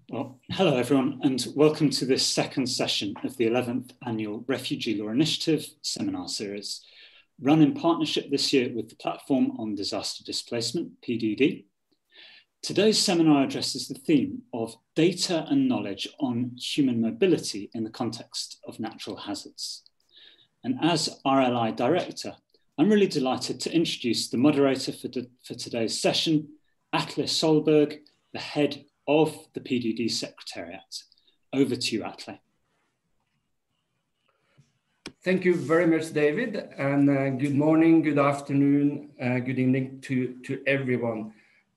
Well, hello everyone, and welcome to this second session of the 11th Annual Refugee Law Initiative seminar series, run in partnership this year with the Platform on Disaster Displacement, PDD. Today's seminar addresses the theme of data and knowledge on human mobility in the context of natural hazards. And as RLI Director, I'm really delighted to introduce the moderator for today's session, Atle Solberg, the head of the PDD Secretariat. Over to you, Atle. Thank you very much, David, and good morning, good afternoon, good evening to everyone.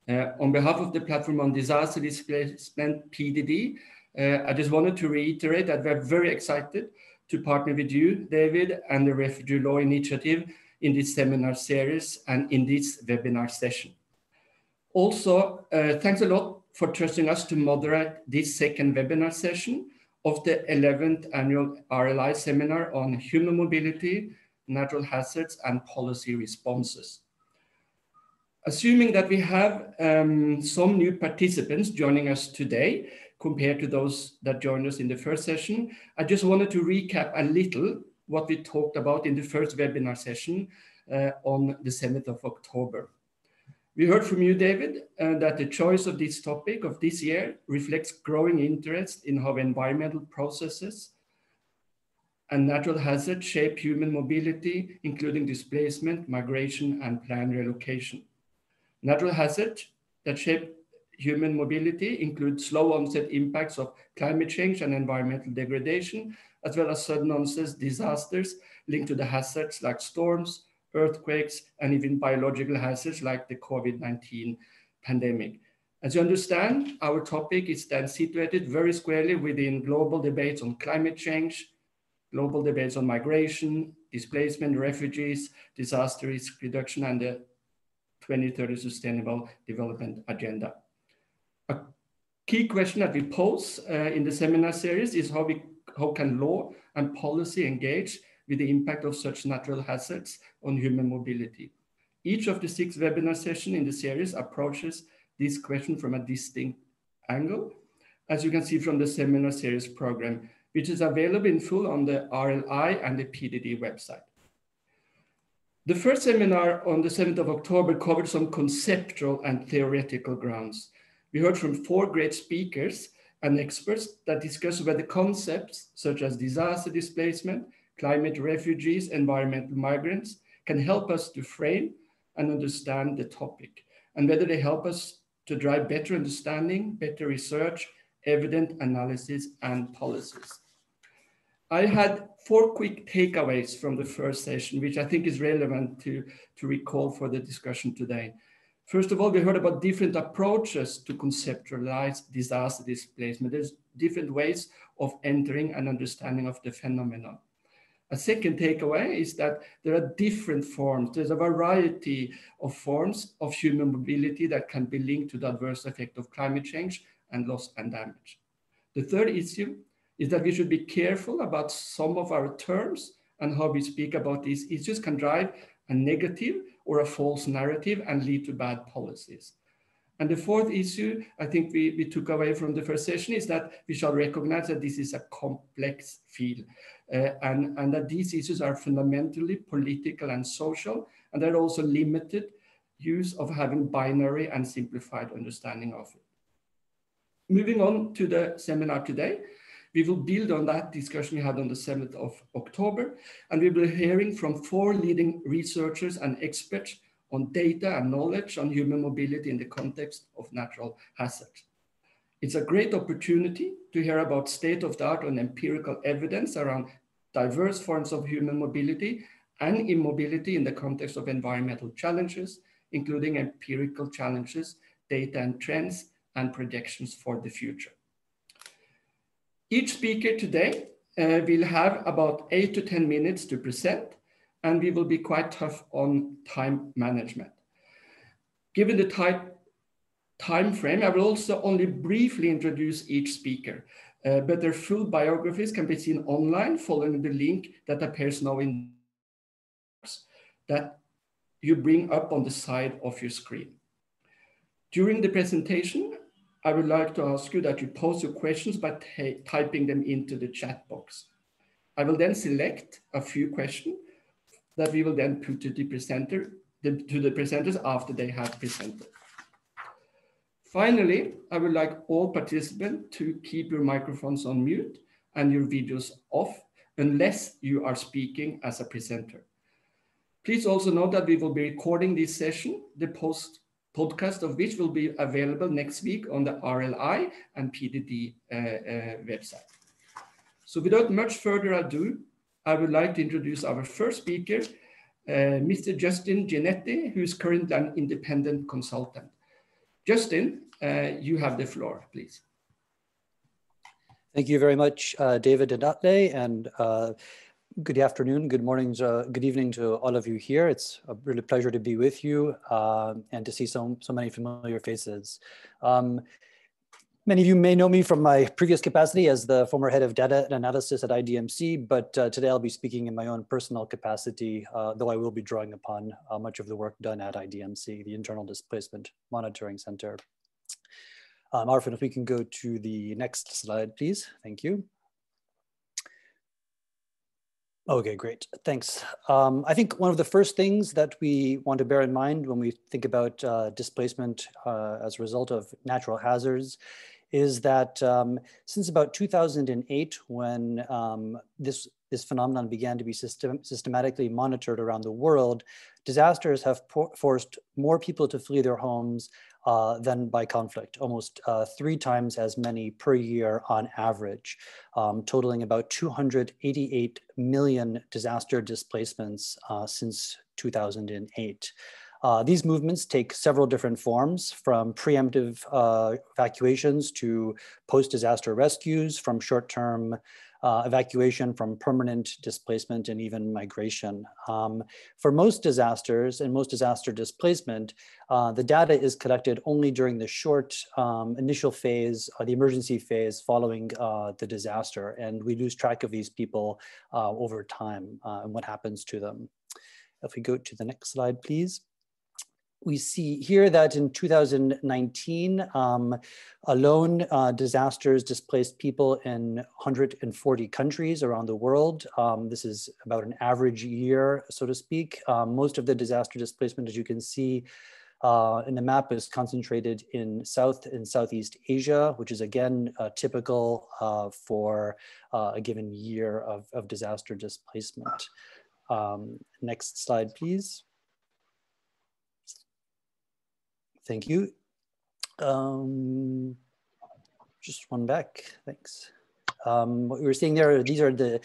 On behalf of the Platform on Disaster Displacement, PDD, I just wanted to reiterate that we're very excited to partner with you, David, and the Refugee Law Initiative in this seminar series and in this webinar session. Also, thanks a lot for trusting us to moderate this second webinar session of the 11th Annual RLI Seminar on Human Mobility, Natural Hazards, and Policy Responses. Assuming that we have some new participants joining us today compared to those that joined us in the first session, I just wanted to recap a little what we talked about in the first webinar session on the 7th of October. We heard from you, David, that the choice of this topic of this year reflects growing interest in how environmental processes and natural hazards shape human mobility, including displacement, migration, and planned relocation. Natural hazards that shape human mobility include slow onset impacts of climate change and environmental degradation, as well as sudden onset disasters linked to the hazards like storms, earthquakes, and even biological hazards like the COVID-19 pandemic. As you understand, our topic is then situated very squarely within global debates on climate change, global debates on migration, displacement, refugees, disaster risk reduction, and the 2030 Sustainable Development Agenda. A key question that we pose in the seminar series is how can law and policy engage with the impact of such natural hazards on human mobility. Each of the 6 webinar sessions in the series approaches this question from a distinct angle, as you can see from the seminar series program, which is available in full on the RLI and the PDD website. The first seminar on the 7th of October covered some conceptual and theoretical grounds. We heard from 4 great speakers and experts that discussed whether concepts such as disaster displacement, climate refugees, environmental migrants can help us to frame and understand the topic, and whether they help us to drive better understanding, better research, evident analysis, and policies. I had 4 quick takeaways from the first session, which I think is relevant to recall for the discussion today. First of all, we heard about different approaches to conceptualize disaster displacement. There's different ways of entering an understanding of the phenomenon. A second takeaway is that there are different forms. There's a variety of forms of human mobility that can be linked to the adverse effect of climate change and loss and damage. The third issue is that we should be careful about some of our terms and how we speak about these issues can drive a negative or a false narrative and lead to bad policies. And the fourth issue I think we took away from the first session is that we shall recognize that this is a complex field and that these issues are fundamentally political and social, and there are also limited use of having binary and simplified understanding of it. Moving on to the seminar today, we will build on that discussion we had on the 7th of October, and we will be hearing from 4 leading researchers and experts on data and knowledge on human mobility in the context of natural hazards. It's a great opportunity to hear about state-of-the-art and empirical evidence around diverse forms of human mobility and immobility in the context of environmental challenges, including empirical challenges, data and trends, and projections for the future. Each speaker today will have about 8 to 10 minutes to present, and we will be quite tough on time management. Given the tight time frame, I will also only briefly introduce each speaker, but their full biographies can be seen online following the link that appears now in that you bring up on the side of your screen. During the presentation, I would like to ask you that you post your questions by typing them into the chat box. I will then select a few questions that we will then put to the presenters after they have presented. Finally, I would like all participants to keep your microphones on mute and your videos off unless you are speaking as a presenter. Please also note that we will be recording this session, the podcast of which will be available next week on the RLI and PDD website. So without much further ado, I would like to introduce our first speaker, Mr. Justin Ginnetti, who is currently an independent consultant. Justin, you have the floor, please. Thank you very much, David and Atle, and good afternoon, good morning, good evening to all of you here. It's a really pleasure to be with you and to see so many familiar faces. Many of you may know me from my previous capacity as the former head of data and analysis at IDMC, but today I'll be speaking in my own personal capacity, though I will be drawing upon much of the work done at IDMC, the Internal Displacement Monitoring Center. Arfin, if we can go to the next slide, please. Thank you. Okay, great, thanks. I think one of the first things that we want to bear in mind when we think about displacement as a result of natural hazards is that since about 2008, when this phenomenon began to be systematically monitored around the world, disasters have forced more people to flee their homes than by conflict, almost 3 times as many per year on average, totaling about 288 million disaster displacements since 2008. These movements take several different forms, from preemptive evacuations to post-disaster rescues, from short-term evacuation, from permanent displacement, and even migration. For most disasters and most disaster displacement, the data is collected only during the short initial phase, the emergency phase following the disaster, and we lose track of these people over time and what happens to them. If we go to the next slide, please. We see here that in 2019, alone, disasters displaced people in 140 countries around the world. This is about an average year, so to speak. Most of the disaster displacement, as you can see in the map, is concentrated in South and Southeast Asia, which is again typical for a given year of disaster displacement. Next slide, please. Thank you. Just one back, thanks. What we were seeing there, these are the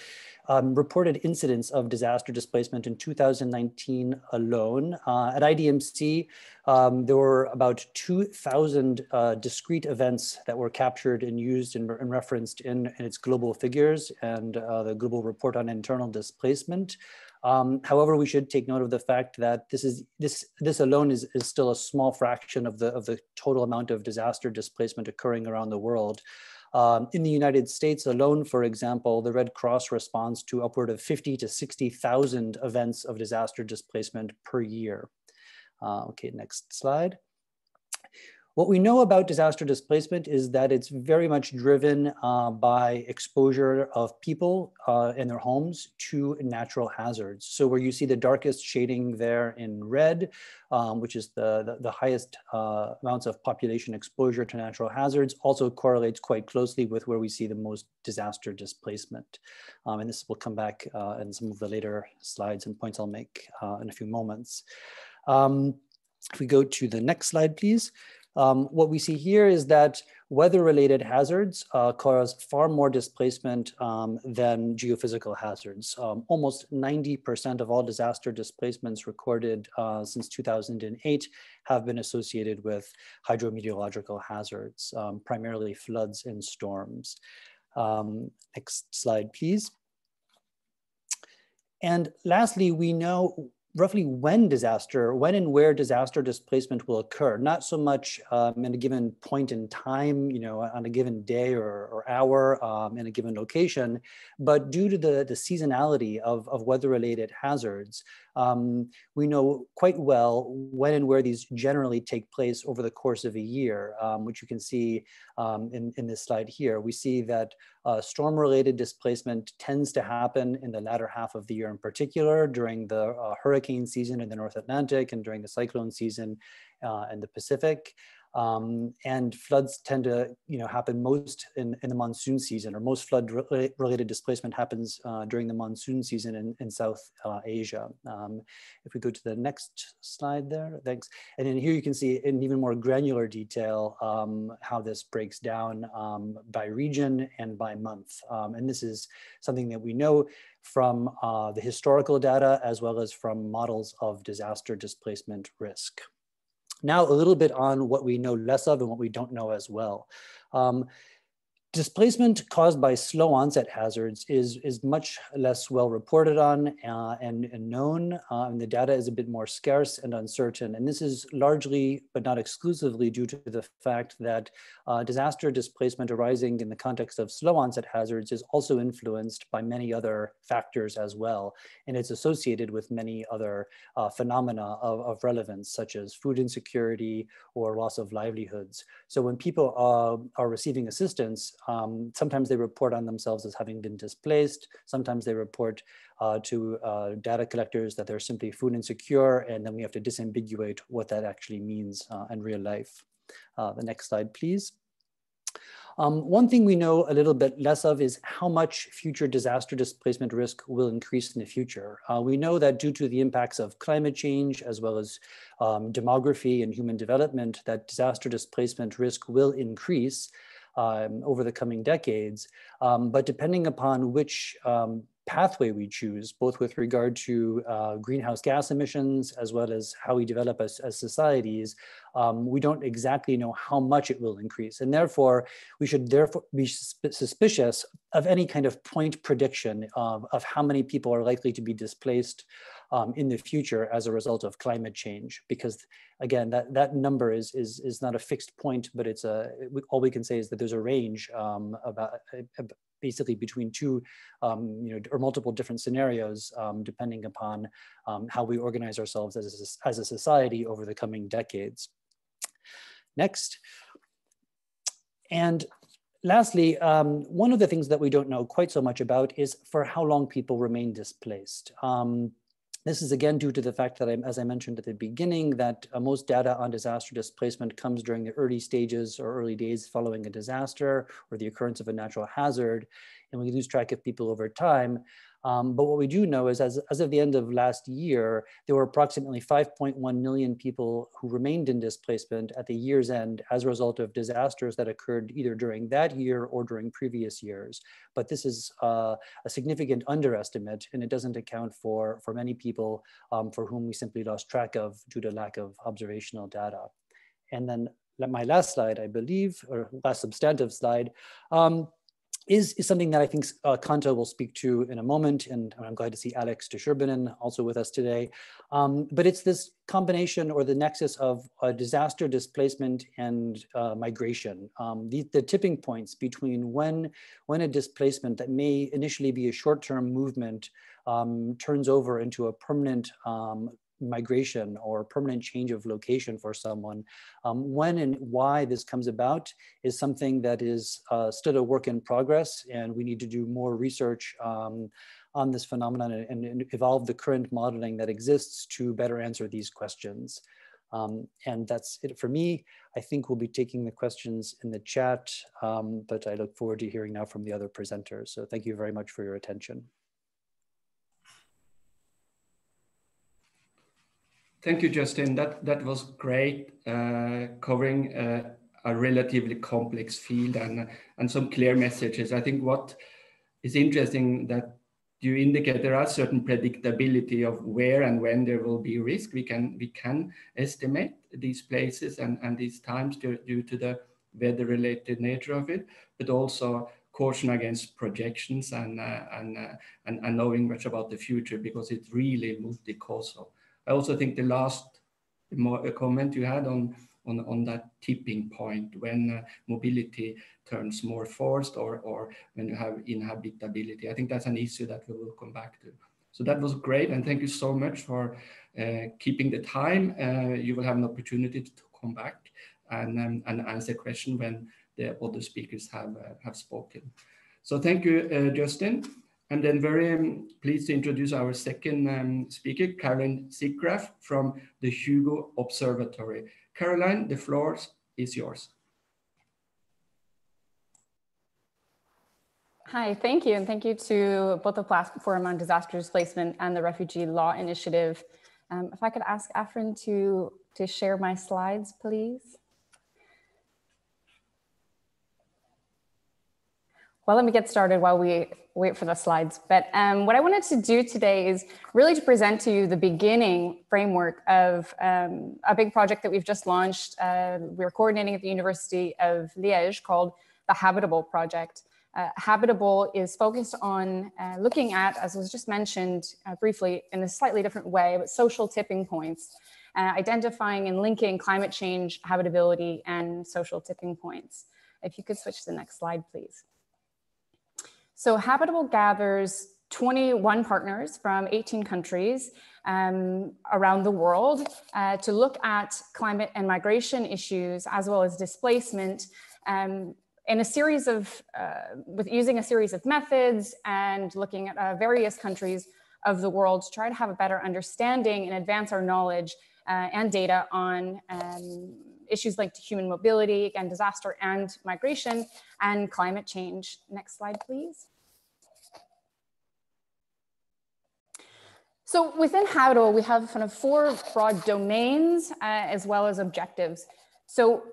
reported incidents of disaster displacement in 2019 alone. At IDMC, there were about 2,000 discrete events that were captured and used and referenced in its global figures and the global report on internal displacement. However, we should take note of the fact that this alone is still a small fraction of the total amount of disaster displacement occurring around the world. In the United States alone, for example, the Red Cross responds to upward of 50 to 60,000 events of disaster displacement per year. Okay, next slide. What we know about disaster displacement is that it's very much driven by exposure of people in their homes to natural hazards. So where you see the darkest shading there in red, which is the highest amounts of population exposure to natural hazards, also correlates quite closely with where we see the most disaster displacement. And this will come back in some of the later slides and points I'll make in a few moments. If we go to the next slide, please. What we see here is that weather-related hazards cause far more displacement than geophysical hazards. Almost 90% of all disaster displacements recorded since 2008 have been associated with hydrometeorological hazards, primarily floods and storms. Next slide, please. And lastly, we know roughly when and where disaster displacement will occur, not so much in a given point in time, on a given day or hour in a given location, but due to the seasonality of weather-related hazards. We know quite well when and where these generally take place over the course of a year, which you can see in this slide here. We see that storm-related displacement tends to happen in the latter half of the year, in particular during the hurricane season in the North Atlantic and during the cyclone season in the Pacific. And floods tend to happen most in the monsoon season, or most flood-related displacement happens during the monsoon season in South Asia. If we go to the next slide there, thanks. And then here you can see in even more granular detail how this breaks down by region and by month. And this is something that we know from the historical data as well as from models of disaster displacement risk. Now, a little bit on what we know less of and what we don't know as well. Displacement caused by slow onset hazards is much less well reported on and known, and the data is a bit more scarce and uncertain. And this is largely, but not exclusively, due to the fact that disaster displacement arising in the context of slow onset hazards is also influenced by many other factors as well. And it's associated with many other phenomena of relevance, such as food insecurity or loss of livelihoods. So when people are receiving assistance, sometimes they report on themselves as having been displaced. Sometimes they report to data collectors that they're simply food insecure, and then we have to disambiguate what that actually means in real life. The next slide, please. One thing we know a little bit less of is how much future disaster displacement risk will increase in the future. We know that due to the impacts of climate change, as well as demography and human development, that disaster displacement risk will increase over the coming decades. But depending upon which pathway we choose, both with regard to greenhouse gas emissions, as well as how we develop as societies, we don't exactly know how much it will increase. And therefore, we should therefore be suspicious of any kind of point prediction of how many people are likely to be displaced in the future as a result of climate change. Because again, that number is not a fixed point, but it's all we can say is that there's a range basically between two or multiple different scenarios, depending upon how we organize ourselves as a society over the coming decades. Next. And lastly, one of the things that we don't know quite so much about is for how long people remain displaced. This is again due to the fact that, as I mentioned at the beginning, that most data on disaster displacement comes during the early stages or early days following a disaster or the occurrence of a natural hazard, and we lose track of people over time. But what we do know is as of the end of last year, there were approximately 5.1 million people who remained in displacement at the year's end as a result of disasters that occurred either during that year or during previous years. But this is a significant underestimate, and it doesn't account for many people for whom we simply lost track of due to lack of observational data. And then my last slide, I believe, or last substantive slide, is something that I think Kanta will speak to in a moment, and I'm glad to see Alex de Schurbinen also with us today. But it's this combination or the nexus of disaster displacement and migration. The tipping points between when a displacement that may initially be a short-term movement turns over into a permanent migration or permanent change of location for someone. When and why this comes about is something that is still a work in progress, and we need to do more research on this phenomenon and evolve the current modeling that exists to better answer these questions. And that's it for me. I think we'll be taking the questions in the chat, but I look forward to hearing now from the other presenters. So thank you very much for your attention. Thank you, Justin. That was great, covering a relatively complex field and some clear messages. I think what is interesting that you indicate there are certain predictability of where and when there will be risk. We can estimate these places and these times due to the weather-related nature of it, but also caution against projections and knowing much about the future, because it's really multi-causal. I also think the last comment you had on that tipping point when mobility turns more forced or when you have inhabitability. I think that's an issue that we will come back to. So that was great, and thank you so much for keeping the time. You will have an opportunity to come back and answer questions when the other speakers have spoken. So thank you, Justin. And then very pleased to introduce our second speaker, Caroline Zickgraf from the Hugo Observatory. Caroline, the floor is yours. Hi, thank you. And thank you to both the Platform on Disaster Displacement and the Refugee Law Initiative. If I could ask Afrin to share my slides, please. Well, let me get started while we wait for the slides. But what I wanted to do today is really to present to you the beginning framework of a big project that we've just launched. We're coordinating at the University of Liège called the Habitable Project. Habitable is focused on looking at, as was just mentioned briefly in a slightly different way, but social tipping points, identifying and linking climate change, habitability, and social tipping points. If you could switch to the next slide, please. So Habitable gathers 21 partners from 18 countries around the world to look at climate and migration issues, as well as displacement, in a series of, using a series of methods and looking at various countries of the world to try to have a better understanding and advance our knowledge and data on issues linked to human mobility, again, disaster and migration, and climate change. Next slide, please. So within Habitable, we have kind of 4 broad domains as well as objectives. So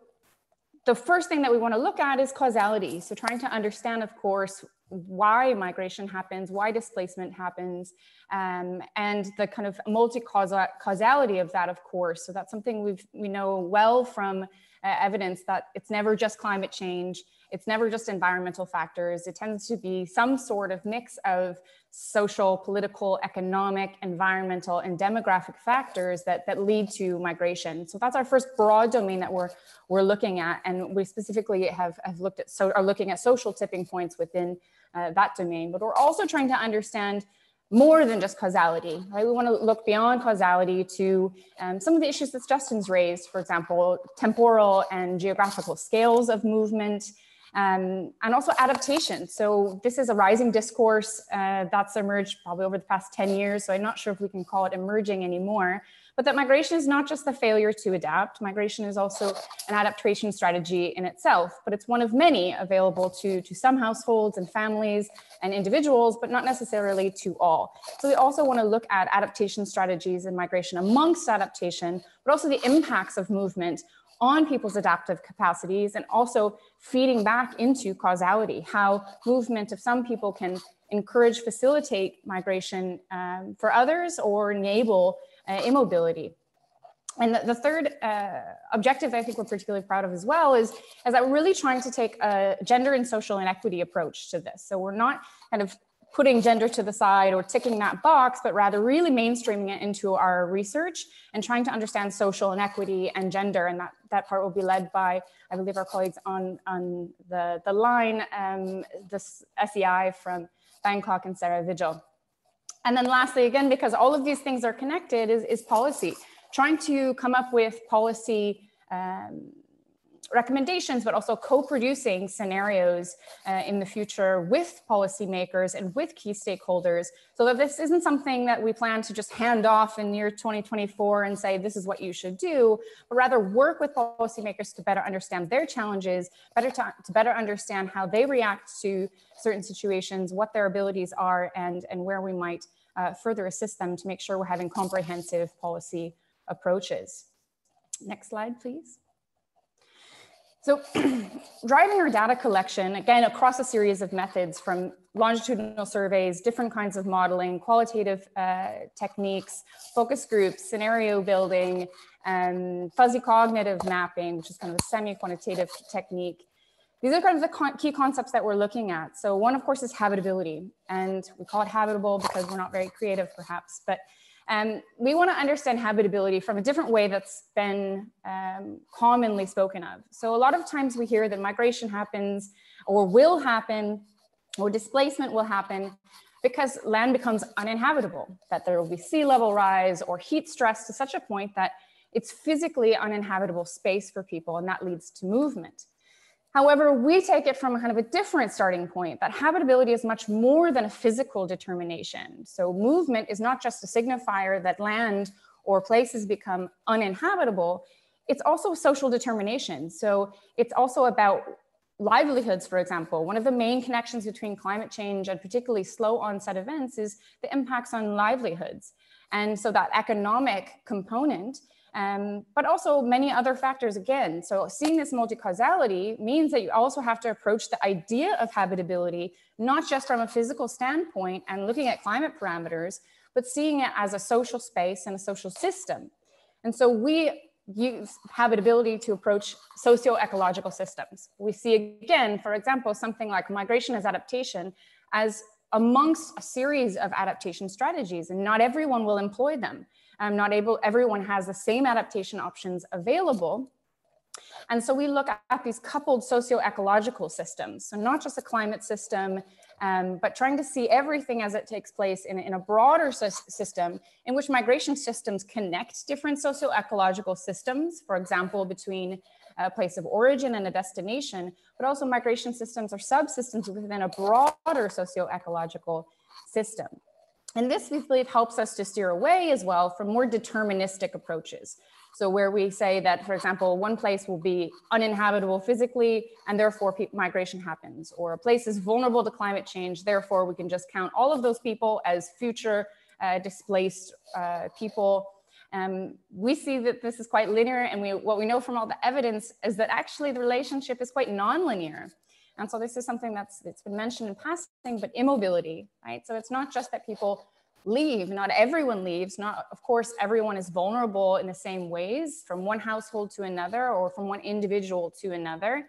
the first thing that we want to look at is causality. So trying to understand, of course, why migration happens, why displacement happens, and the kind of multi-causality of that, of course. So that's something we know well from evidence that it's never just climate change, it's never just environmental factors. It tends to be some sort of mix of social, political, economic, environmental, and demographic factors that lead to migration. So that's our first broad domain that we're looking at, and we specifically have looked at are looking at social tipping points within that domain. But we're also trying to understand more than just causality, right? We want to look beyond causality to some of the issues that Justin's raised, for example, temporal and geographical scales of movement, and also adaptation. So this is a rising discourse that's emerged probably over the past 10 years. So I'm not sure if we can call it emerging anymore, but that migration is not just the failure to adapt. Migration is also an adaptation strategy in itself, but it's one of many available to some households and families and individuals, but not necessarily to all. So we also want to look at adaptation strategies and migration amongst adaptation, but also the impacts of movement on people's adaptive capacities, and also feeding back into causality, how movement of some people can encourage, facilitate migration for others, or enable immobility. And the third objective that I think we're particularly proud of as well is that we're really trying to take a gender and social inequity approach to this. So we're not kind of putting gender to the side or ticking that box, but rather really mainstreaming it into our research and trying to understand social inequity and gender. And that part will be led by, I believe, our colleagues on the line, this SEI from Bangkok and Sarah Vigil. And then lastly, again, because all of these things are connected, is policy. Trying to come up with policy recommendations, but also co-producing scenarios in the future with policymakers and with key stakeholders, so that this isn't something that we plan to just hand off in year 2024 and say, this is what you should do, but rather work with policymakers to better understand their challenges, to better understand how they react to certain situations, what their abilities are, and where we might further assist them to make sure we're having comprehensive policy approaches. Next slide, please. So driving our data collection, again, across a series of methods, from longitudinal surveys, different kinds of modeling, qualitative techniques, focus groups, scenario building, fuzzy cognitive mapping, which is kind of a semi-quantitative technique. These are kind of the key concepts that we're looking at. So one, of course, is habitability. And we call it habitable because we're not very creative, perhaps. But We want to understand habitability from a different way that's been commonly spoken of. So a lot of times we hear that migration happens or will happen, or displacement will happen because land becomes uninhabitable, that there will be sea level rise or heat stress to such a point that it's physically uninhabitable space for people, and that leads to movement. However, we take it from a kind of a different starting point, that habitability is much more than a physical determination. So movement is not just a signifier that land or places become uninhabitable, it's also social determination. So it's also about livelihoods, for example. One of the main connections between climate change and particularly slow onset events is the impacts on livelihoods. And so that economic component, but also many other factors again. So seeing this multi-causality means that you also have to approach the idea of habitability, not just from a physical standpoint and looking at climate parameters, but seeing it as a social space and a social system. And so we use habitability to approach socio-ecological systems. We see again, for example, something like migration as adaptation as amongst a series of adaptation strategies, and not everyone will employ them. Everyone has the same adaptation options available. And so we look at these coupled socio-ecological systems. So not just a climate system, but trying to see everything as it takes place in a broader system in which migration systems connect different socio-ecological systems, for example, between a place of origin and a destination, but also migration systems or subsystems within a broader socio-ecological system. And this, we believe, helps us to steer away as well from more deterministic approaches. So where we say that, for example, one place will be uninhabitable physically, and therefore migration happens, or a place is vulnerable to climate change, therefore we can just count all of those people as future displaced people. We see that this is quite linear, and what we know from all the evidence is that actually the relationship is quite nonlinear. And so this is something that's been mentioned in passing, but immobility, right? So it's not just that people leave, not everyone leaves, not, of course, everyone is vulnerable in the same ways from one household to another or from one individual to another.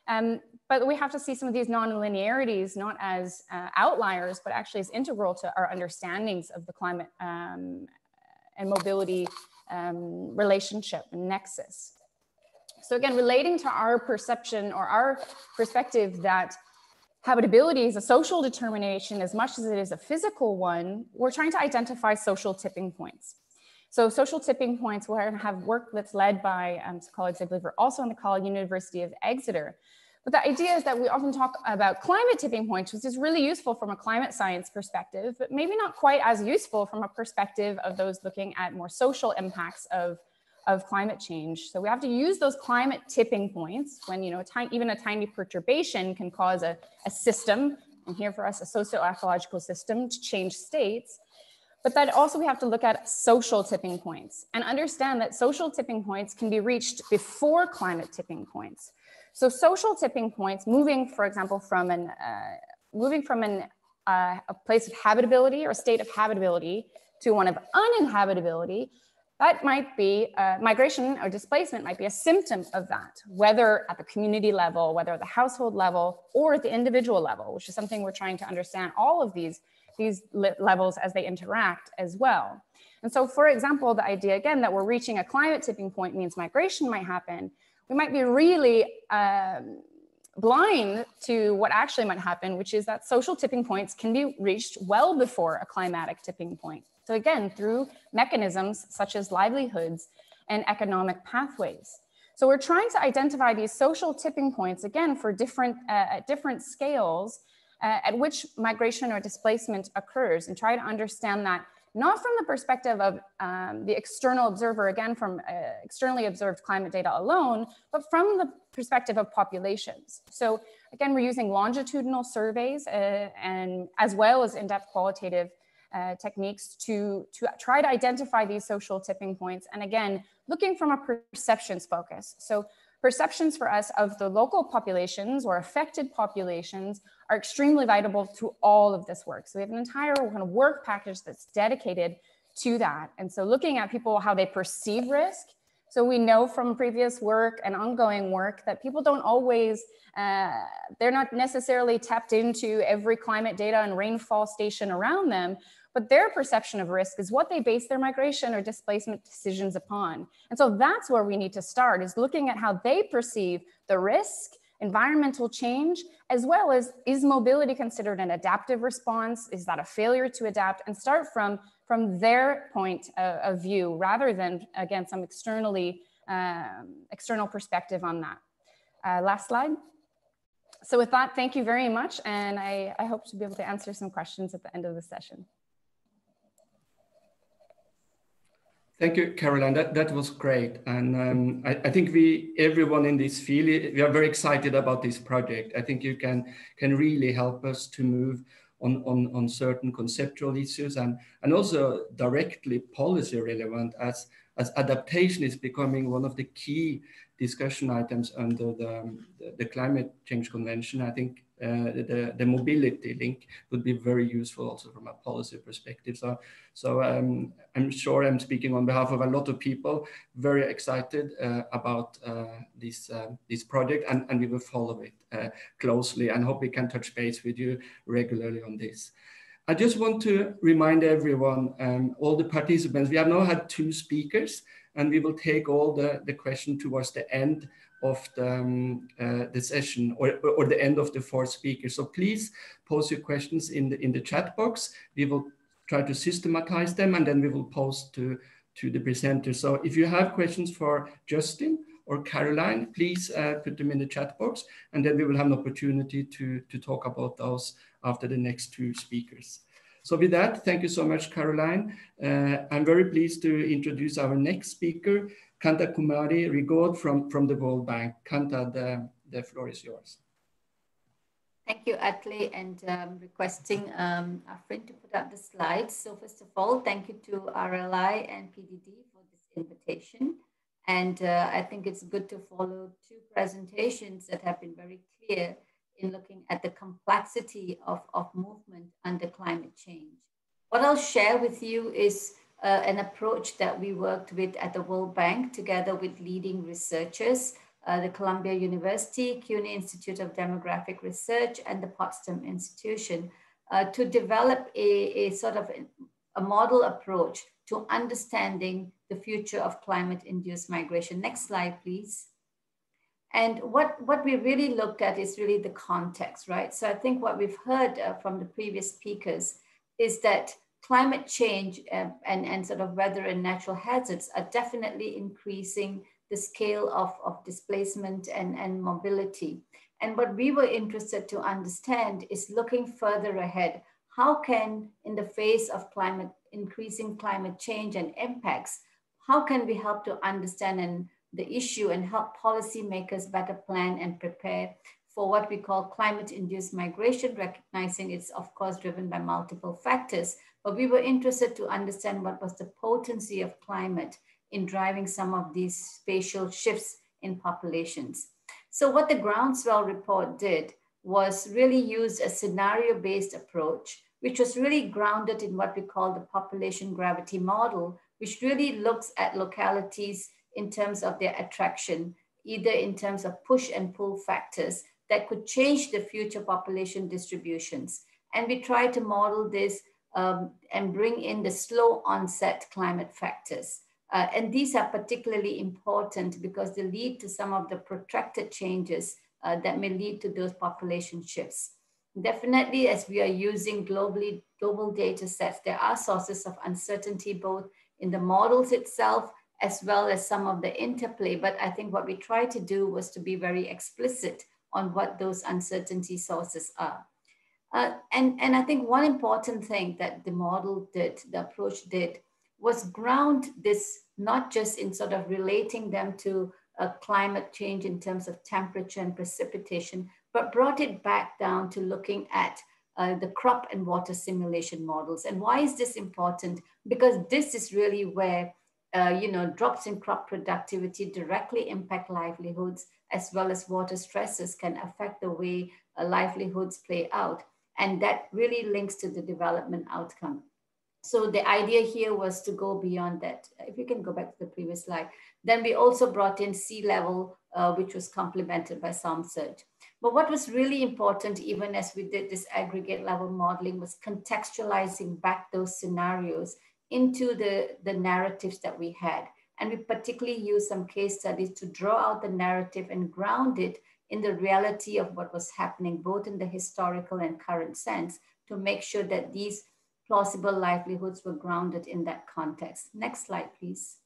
But we have to see some of these non-linearities not as outliers, but actually as integral to our understandings of the climate and mobility relationship and nexus. So again, relating to our perception or our perspective that habitability is a social determination as much as it is a physical one, we're trying to identify social tipping points. So social tipping points, we're going to have work that's led by colleagues, I believe, are also in the College University of Exeter. But the idea is that we often talk about climate tipping points, which is really useful from a climate science perspective, but maybe not quite as useful from a perspective of those looking at more social impacts of climate change. So we have to use those climate tipping points when, you know, even a tiny perturbation can cause a system, and here for us, a socio-ecological system, to change states. But that also we have to look at social tipping points and understand that social tipping points can be reached before climate tipping points. So social tipping points, moving, for example, from a place of habitability or a state of habitability to one of uninhabitability, that might be migration or displacement might be a symptom of that, whether at the community level, whether at the household level, or at the individual level, which is something we're trying to understand all of these levels as they interact as well. And so, for example, the idea again that we're reaching a climate tipping point means migration might happen. We might be really blind to what actually might happen, which is that social tipping points can be reached well before a climatic tipping point. So again, through mechanisms such as livelihoods and economic pathways. So we're trying to identify these social tipping points, again, for at different scales at which migration or displacement occurs, and try to understand that not from the perspective of the external observer, again, from externally observed climate data alone, but from the perspective of populations. So again, we're using longitudinal surveys and as well as in-depth qualitative techniques to try to identify these social tipping points. And again, looking from a perceptions focus. So perceptions for us of the local populations or affected populations are extremely vital to all of this work. So we have an entire kind of work package that's dedicated to that. And so looking at people, how they perceive risk. So we know from previous work and ongoing work that people don't always, they're not necessarily tapped into every climate data and rainfall station around them, but their perception of risk is what they base their migration or displacement decisions upon. And so that's where we need to start, is looking at how they perceive the risk, environmental change, as well as, is mobility considered an adaptive response? Is that a failure to adapt? And start from their point of view, rather than, again, some external perspective on that. Last slide. So with that, thank you very much. And I hope to be able to answer some questions at the end of the session. Thank you, Caroline. That was great. And I think everyone in this field, we are very excited about this project. I think you can really help us to move on certain conceptual issues and also directly policy relevant, as adaptation is becoming one of the key discussion items under the Climate Change Convention. I think the mobility link would be very useful also from a policy perspective. So I'm sure I'm speaking on behalf of a lot of people, very excited about this project, and we will follow it closely and hope we can touch base with you regularly on this. I just want to remind everyone, all the participants, we have now had 2 speakers, and we will take all the questions towards the end of the session, or the end of the 4th speaker. So please post your questions in the chat box. We will try to systematize them, and then we will post to the presenter. So if you have questions for Justin or Caroline, please put them in the chat box, and then we will have an opportunity to talk about those after the next 2 speakers. So with that, thank you so much, Caroline. I'm very pleased to introduce our next speaker, Kanta Kumari Rigaud from the World Bank. Kanta, the floor is yours. Thank you, Atle, and requesting our friend to put up the slides. So first of all, thank you to RLI and PDD for this invitation. And I think it's good to follow 2 presentations that have been very clear in looking at the complexity of movement under climate change. What I'll share with you is an approach that we worked with at the World Bank together with leading researchers, the Columbia University, CUNY Institute of Demographic Research, and the Potsdam Institution, to develop a sort of a model approach to understanding the future of climate-induced migration. Next slide, please. And what we really looked at is really the context, right? So I think what we've heard from the previous speakers is that climate change and sort of weather and natural hazards are definitely increasing the scale of displacement and mobility. And what we were interested to understand is, looking further ahead, how can, in the face of increasing climate change and impacts, how can we help to understand the issue and help policymakers better plan and prepare for what we call climate-induced migration, recognizing it's of course driven by multiple factors. But we were interested to understand what was the potency of climate in driving some of these spatial shifts in populations. So what the Groundswell report did was really use a scenario-based approach, which was really grounded in what we call the population gravity model, which really looks at localities in terms of their attraction, either in terms of push and pull factors that could change the future population distributions. And we try to model this and bring in the slow onset climate factors. And these are particularly important because they lead to some of the protracted changes that may lead to those population shifts. Definitely, as we are using global data sets, there are sources of uncertainty both in the models itself as well as some of the interplay. But I think what we tried to do was to be very explicit on what those uncertainty sources are. And I think one important thing that the model did, the approach did, was ground this not just in sort of relating them to climate change in terms of temperature and precipitation, but brought it back down to looking at the crop and water simulation models. And why is this important? Because this is really where drops in crop productivity directly impact livelihoods, as well as water stresses can affect the way livelihoods play out. And that really links to the development outcome. So the idea here was to go beyond that. If you can go back to the previous slide. Then we also brought in sea level which was complemented by some search. But what was really important, even as we did this aggregate level modeling, was contextualizing back those scenarios into the narratives that we had. And we particularly used some case studies to draw out the narrative and ground it in the reality of what was happening, both in the historical and current sense, to make sure that these plausible livelihoods were grounded in that context. Next slide, please.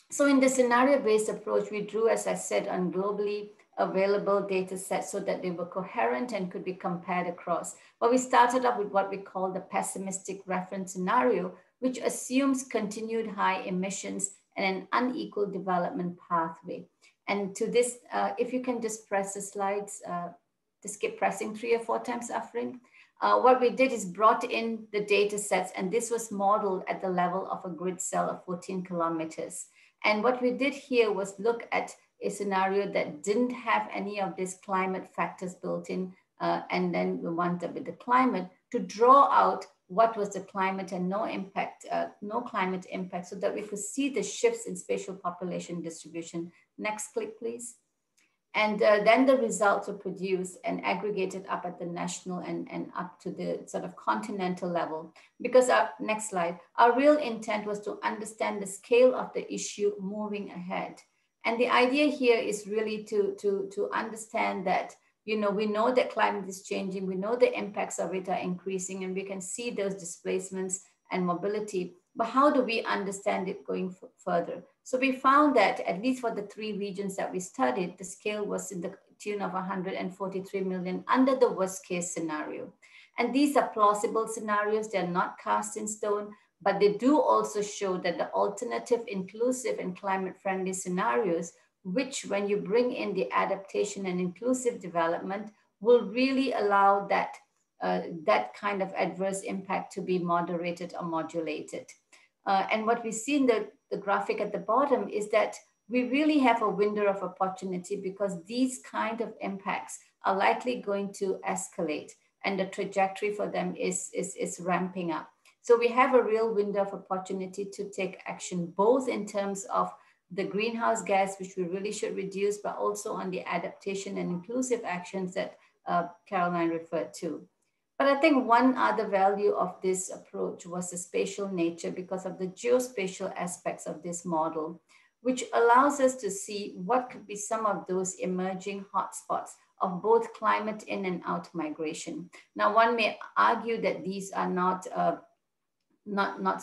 So in the scenario-based approach, we drew, as I said, on globally available data sets so that they were coherent and could be compared across. But we started up with what we call the pessimistic reference scenario, which assumes continued high emissions and an unequal development pathway. And to this, if you can just press the slides, just keep pressing 3 or 4 times, Afrin. What we did is brought in the data sets, and this was modeled at the level of a grid cell of 14 kilometers. And what we did here was look at a scenario that didn't have any of these climate factors built in, and then we wanted with the climate to draw out what was the climate and no impact, no climate impact, so that we could see the shifts in spatial population distribution. Next click, please. And then the results were produced and aggregated up at the national and up to the sort of continental level. Because next slide, our real intent was to understand the scale of the issue moving ahead. And the idea here is really to understand that, you know, we know that climate is changing, we know the impacts of it are increasing, and we can see those displacements and mobility, but how do we understand it going further? So we found that at least for the 3 regions that we studied, the scale was in the tune of 143 million under the worst case scenario. And these are plausible scenarios, they're not cast in stone, but they do also show that the alternative, inclusive and climate friendly scenarios, which when you bring in the adaptation and inclusive development, will really allow that, that kind of adverse impact to be moderated or modulated. And what we see in the graphic at the bottom is that we really have a window of opportunity because these kind of impacts are likely going to escalate and the trajectory for them is ramping up. So we have a real window of opportunity to take action, both in terms of the greenhouse gas, which we really should reduce, but also on the adaptation and inclusive actions that Caroline referred to. But I think one other value of this approach was the spatial nature because of the geospatial aspects of this model, which allows us to see what could be some of those emerging hotspots of both climate in and out migration. Now, one may argue that these are not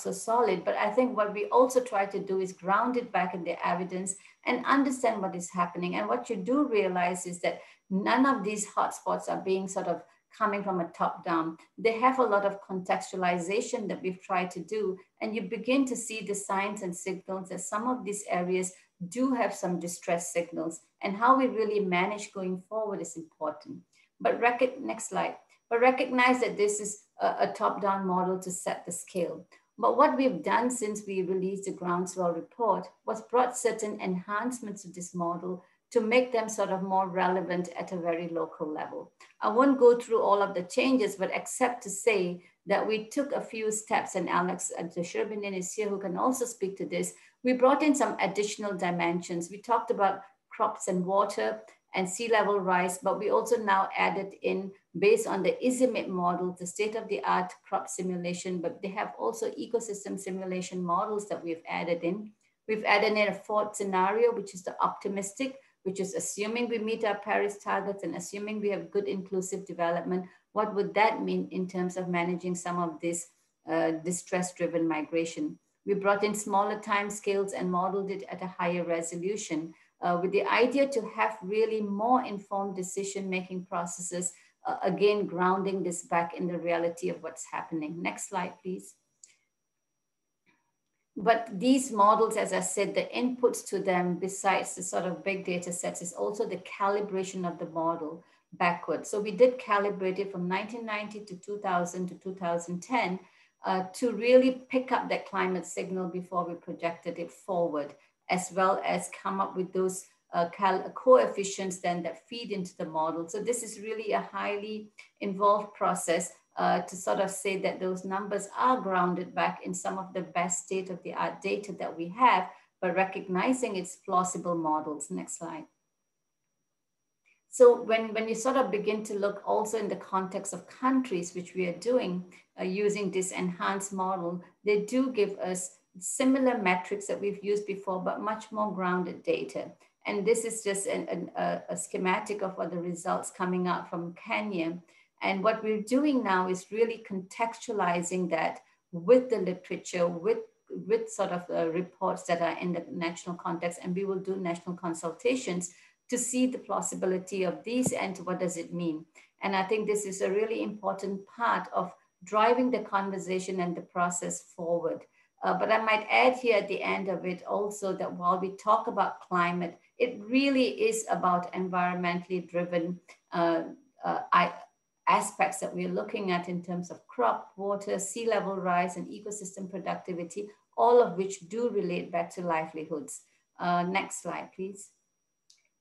so solid, but I think what we also try to do is ground it back in the evidence and understand what is happening. And what you do realize is that none of these hotspots are being sort of coming from a top down. They have a lot of contextualization that we've tried to do, and you begin to see the signs and signals that some of these areas do have some distress signals, and how we really manage going forward is important. But next slide. But recognize that this is a top-down model to set the scale. But what we've done since we released the Groundswell report was brought certain enhancements to this model to make them sort of more relevant at a very local level. I won't go through all of the changes, but except to say that we took a few steps, and Alex Sherbinin is here who can also speak to this. We brought in some additional dimensions. We talked about crops and water and sea level rise, but we also now added in, based on the ISIMIT model, the state-of-the-art crop simulation, but they have also ecosystem simulation models that we've added in. We've added in a 4th scenario, which is the optimistic, which is assuming we meet our Paris targets and assuming we have good inclusive development. What would that mean in terms of managing some of this distress-driven migration? We brought in smaller timescales and modeled it at a higher resolution with the idea to have really more informed decision-making processes, again, grounding this back in the reality of what's happening. Next slide, please. But these models, as I said, the inputs to them, besides the sort of big data sets, is also the calibration of the model backwards. So we did calibrate it from 1990 to 2000 to 2010 to really pick up that climate signal before we projected it forward, as well as come up with those coefficients then that feed into the model. So this is really a highly involved process to sort of say that those numbers are grounded back in some of the best state-of-the-art data that we have, but recognizing its plausible models. Next slide. So when you sort of begin to look also in the context of countries, which we are doing using this enhanced model, they do give us similar metrics that we've used before, but much more grounded data. And this is just a schematic of what the results coming out from Kenya. And what we're doing now is really contextualizing that with the literature, with sort of reports that are in the national context, and we will do national consultations to see the plausibility of these and what does it mean. And I think this is a really important part of driving the conversation and the process forward. But I might add here at the end of it also that while we talk about climate, it really is about environmentally driven aspects that we're looking at in terms of crop, water, sea level rise, and ecosystem productivity, all of which do relate back to livelihoods. Next slide, please.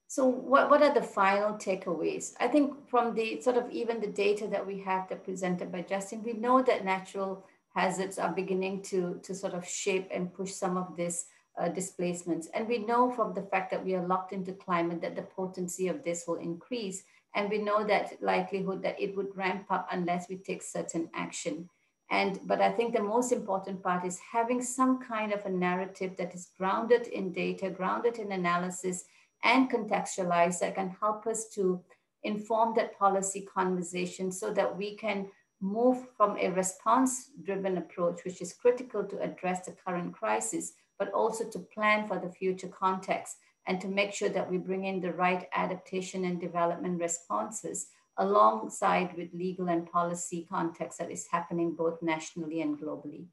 So what are the final takeaways? I think from the sort of even the data that we have that presented by Justin, we know that natural hazards are beginning to sort of shape and push some of this displacements. And we know from the fact that we are locked into climate that the potency of this will increase. And we know that likelihood that it would ramp up unless we take certain action. But I think the most important part is having some kind of a narrative that is grounded in data, grounded in analysis, and contextualized that can help us to inform that policy conversation so that we can move from a response-driven approach, which is critical to address the current crisis, but also to plan for the future context and to make sure that we bring in the right adaptation and development responses alongside with legal and policy context that is happening both nationally and globally.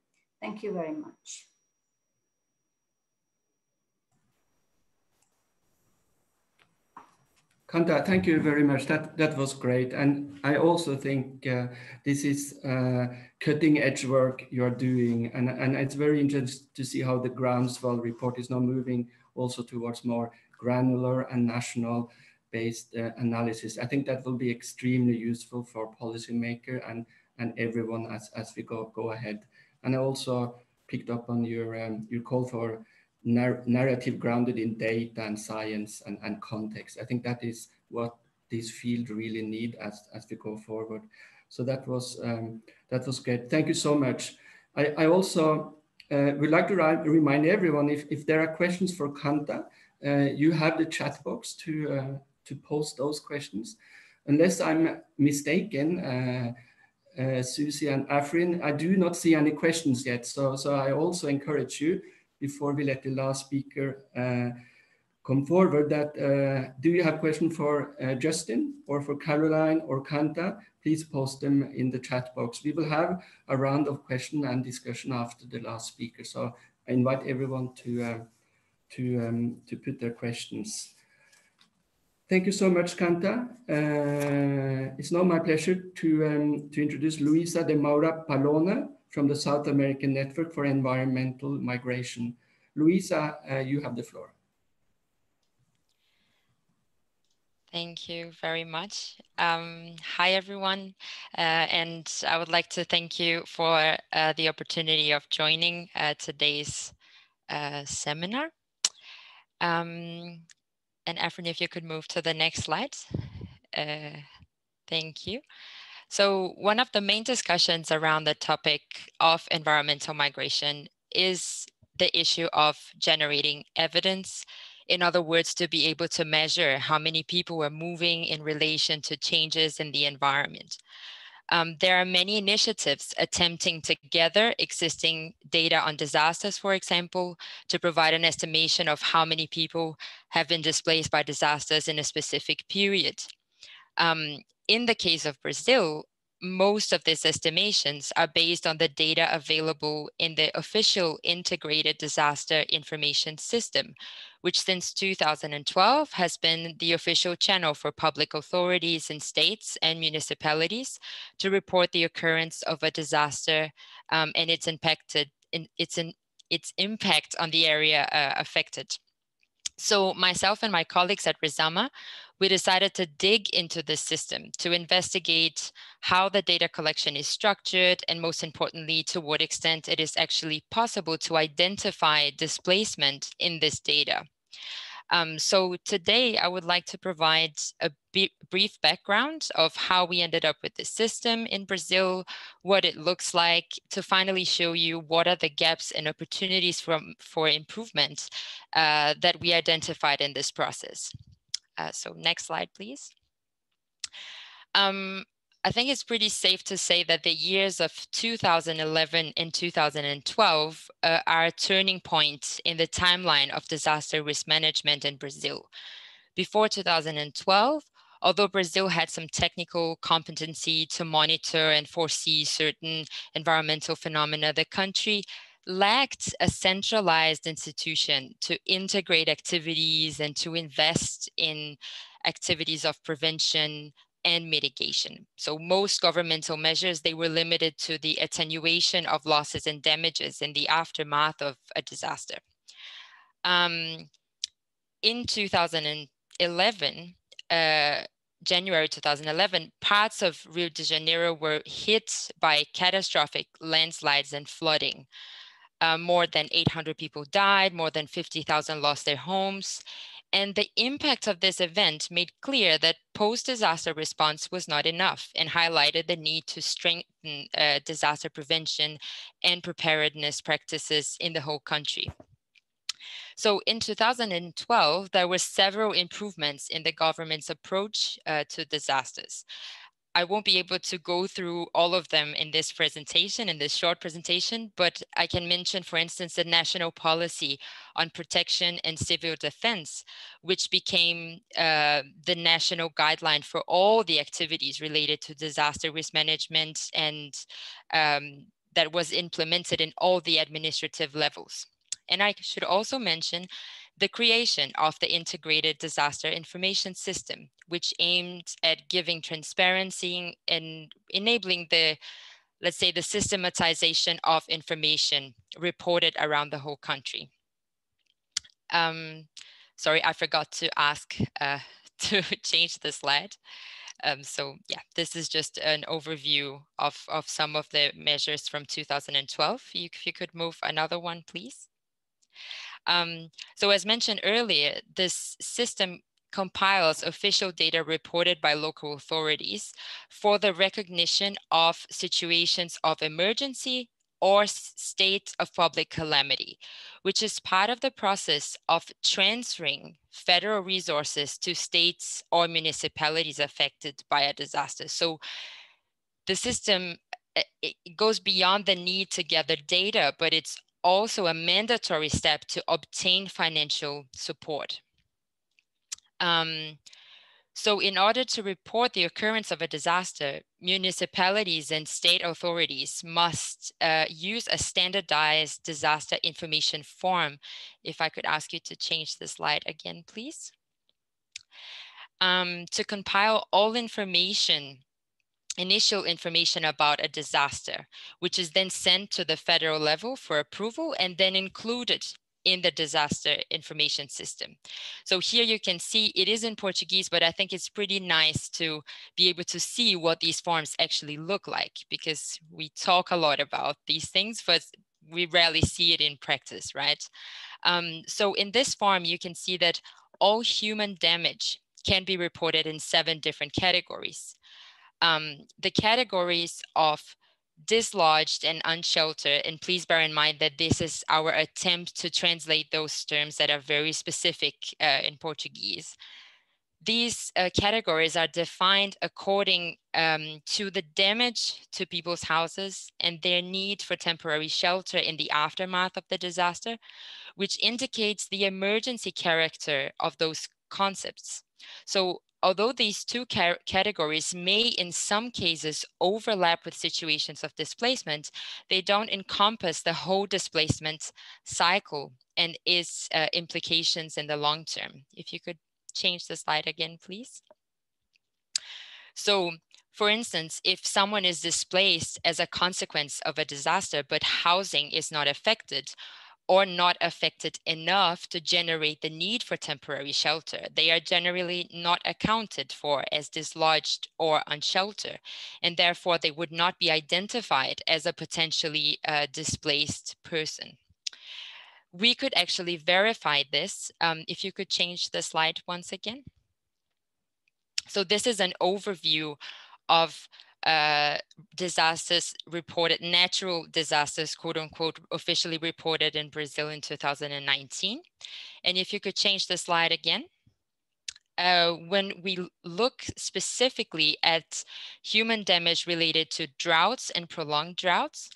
Thank you very much. Kanta, thank you very much. That was great. And I also think this is cutting edge work you're doing. And it's very interesting to see how the Groundswell report is now moving also towards more granular and national based analysis. I think that will be extremely useful for policymaker and everyone as we go ahead. And I also picked up on your call for narrative grounded in data and science and context. I think that is what this field really need as we go forward. So that was great. Thank you so much. I also would like to remind everyone if there are questions for Kanta, you have the chat box to post those questions. Unless I'm mistaken, Susie and Afrin, I do not see any questions yet. So I also encourage you, before we let the last speaker come forward, that do you have questions for Justin or for Caroline or Kanta? Please post them in the chat box. We will have a round of question and discussion after the last speaker. So I invite everyone to put their questions. Thank you so much, Kanta. It's now my pleasure to introduce Luiza de Moura Pallone from the South American Network for Environmental Migration. Luiza, you have the floor. Thank you very much. Hi, everyone. And I would like to thank you for the opportunity of joining today's seminar. And Afrin, if you could move to the next slide. Thank you. So one of the main discussions around the topic of environmental migration is the issue of generating evidence. In other words, to be able to measure how many people are moving in relation to changes in the environment. There are many initiatives attempting to gather existing data on disasters, for example, to provide an estimation of how many people have been displaced by disasters in a specific period. In the case of Brazil, most of these estimations are based on the data available in the official integrated disaster information system, which since 2012 has been the official channel for public authorities in states and municipalities to report the occurrence of a disaster and its impact on the area affected. So myself and my colleagues at RESAMA, we decided to dig into this system to investigate how the data collection is structured, and most importantly, to what extent it is actually possible to identify displacement in this data. So today I would like to provide a brief background of how we ended up with this system in Brazil, what it looks like, to finally show you what are the gaps and opportunities for improvement that we identified in this process. So next slide, please. I think it's pretty safe to say that the years of 2011 and 2012 are a turning point in the timeline of disaster risk management in Brazil. Before 2012, although Brazil had some technical competency to monitor and foresee certain environmental phenomena, the country lacked a centralized institution to integrate activities and to invest in activities of prevention and mitigation. So most governmental measures, they were limited to the attenuation of losses and damages in the aftermath of a disaster. In 2011, January 2011, parts of Rio de Janeiro were hit by catastrophic landslides and flooding. More than 800 people died, more than 50,000 lost their homes. And the impact of this event made clear that post-disaster response was not enough and highlighted the need to strengthen disaster prevention and preparedness practices in the whole country. So in 2012, there were several improvements in the government's approach to disasters. I won't be able to go through all of them in this presentation, in this short presentation, but I can mention, for instance, the national policy on protection and civil defense, which became the national guideline for all the activities related to disaster risk management, and that was implemented in all the administrative levels. And I should also mention the creation of the Integrated Disaster Information System, which aimed at giving transparency and enabling the, let's say, the systematization of information reported around the whole country. Sorry, I forgot to ask to change the slide. So yeah, this is just an overview of some of the measures from 2012. If you could move another one, please. So as mentioned earlier, this system compiles official data reported by local authorities for the recognition of situations of emergency or state of public calamity, which is part of the process of transferring federal resources to states or municipalities affected by a disaster. So the system, it goes beyond the need to gather data, but it's also a mandatory step to obtain financial support. So in order to report the occurrence of a disaster, municipalities and state authorities must use a standardized disaster information form. If I could ask you to change the slide again, please. To compile all information, initial information about a disaster, which is then sent to the federal level for approval and then included in the disaster information system. So here you can see it is in Portuguese, but I think it's pretty nice to be able to see what these forms actually look like, because we talk a lot about these things, but we rarely see it in practice, right? So in this form, you can see that all human damage can be reported in 7 different categories. The categories of dislodged and unsheltered, and please bear in mind that this is our attempt to translate those terms that are very specific in Portuguese. These categories are defined according to the damage to people's houses and their need for temporary shelter in the aftermath of the disaster, which indicates the emergency character of those concepts. So although these two categories may in some cases overlap with situations of displacement, they don't encompass the whole displacement cycle and its implications in the long term. If you could change the slide again, please. So for instance, if someone is displaced as a consequence of a disaster, but housing is not affected, or not affected enough to generate the need for temporary shelter. They are generally not accounted for as dislodged or unsheltered, and therefore they would not be identified as a potentially displaced person. We could actually verify this. If you could change the slide once again. So this is an overview of disasters reported, natural disasters, quote unquote, officially reported in Brazil in 2019. And if you could change the slide again. When we look specifically at human damage related to droughts and prolonged droughts,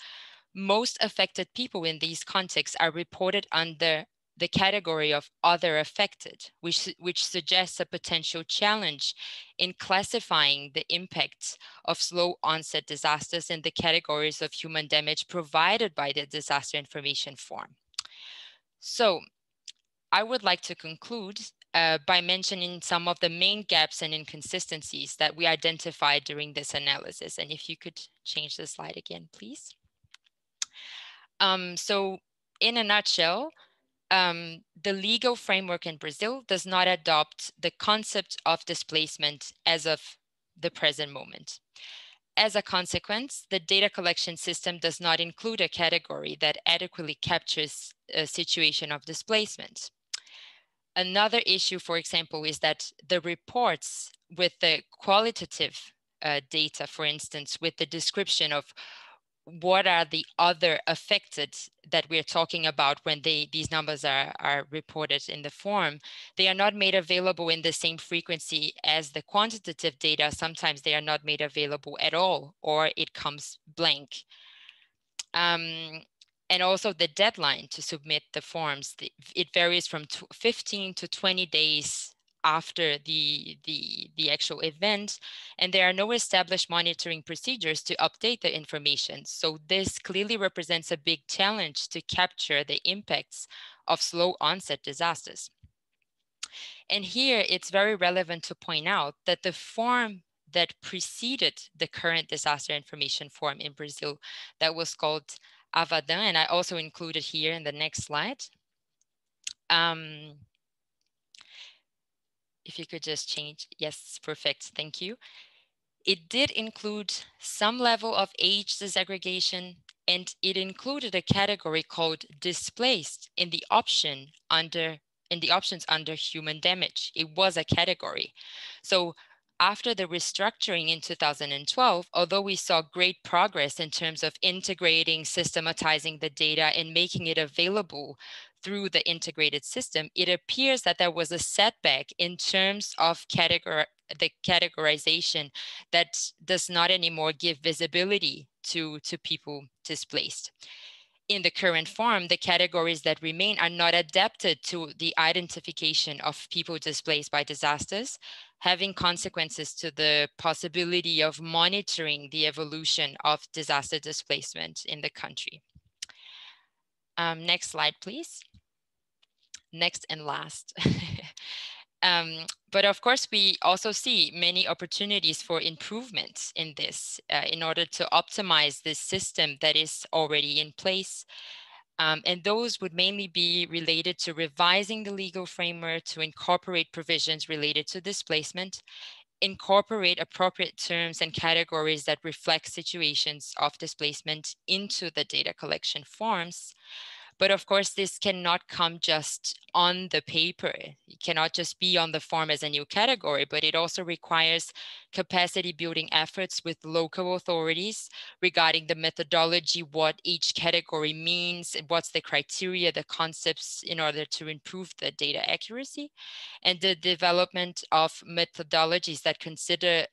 most affected people in these contexts are reported under the category of other affected, which suggests a potential challenge in classifying the impacts of slow onset disasters in the categories of human damage provided by the disaster information form. So I would like to conclude by mentioning some of the main gaps and inconsistencies that we identified during this analysis. And if you could change the slide again, please. So in a nutshell, the legal framework in Brazil does not adopt the concept of displacement as of the present moment. As a consequence, the data collection system does not include a category that adequately captures a situation of displacement. Another issue, for example, is that the reports with the qualitative data, for instance, with the description of what are the other affected that we're talking about when these numbers are reported in the form, they are not made available in the same frequency as the quantitative data. Sometimes they are not made available at all, or it comes blank. And also the deadline to submit the forms, it varies from 15 to 20 days after the actual event, and there are no established monitoring procedures to update the information. So this clearly represents a big challenge to capture the impacts of slow onset disasters. And here it's very relevant to point out that the form that preceded the current disaster information form in Brazil, that was called Avadin, and I also included here in the next slide. If you could just change, yes, perfect, thank you. It did include some level of age disaggregation, and it included a category called displaced in the options under human damage. It was a category. So after the restructuring in 2012, although we saw great progress in terms of integrating, systematizing the data and making it available through the integrated system, it appears that there was a setback in terms of the categorization that does not anymore give visibility to people displaced. In the current form, the categories that remain are not adapted to the identification of people displaced by disasters, having consequences to the possibility of monitoring the evolution of disaster displacement in the country. Next slide, please. Next and last. But of course, we also see many opportunities for improvements in this in order to optimize this system that is already in place. And those would mainly be related to revising the legal framework to incorporate provisions related to displacement, incorporate appropriate terms and categories that reflect situations of displacement into the data collection forms. But of course, this cannot come just on the paper. It cannot just be on the form as a new category, but it also requires capacity building efforts with local authorities regarding the methodology, what each category means, what's the criteria, the concepts in order to improve the data accuracy, and the development of methodologies that consider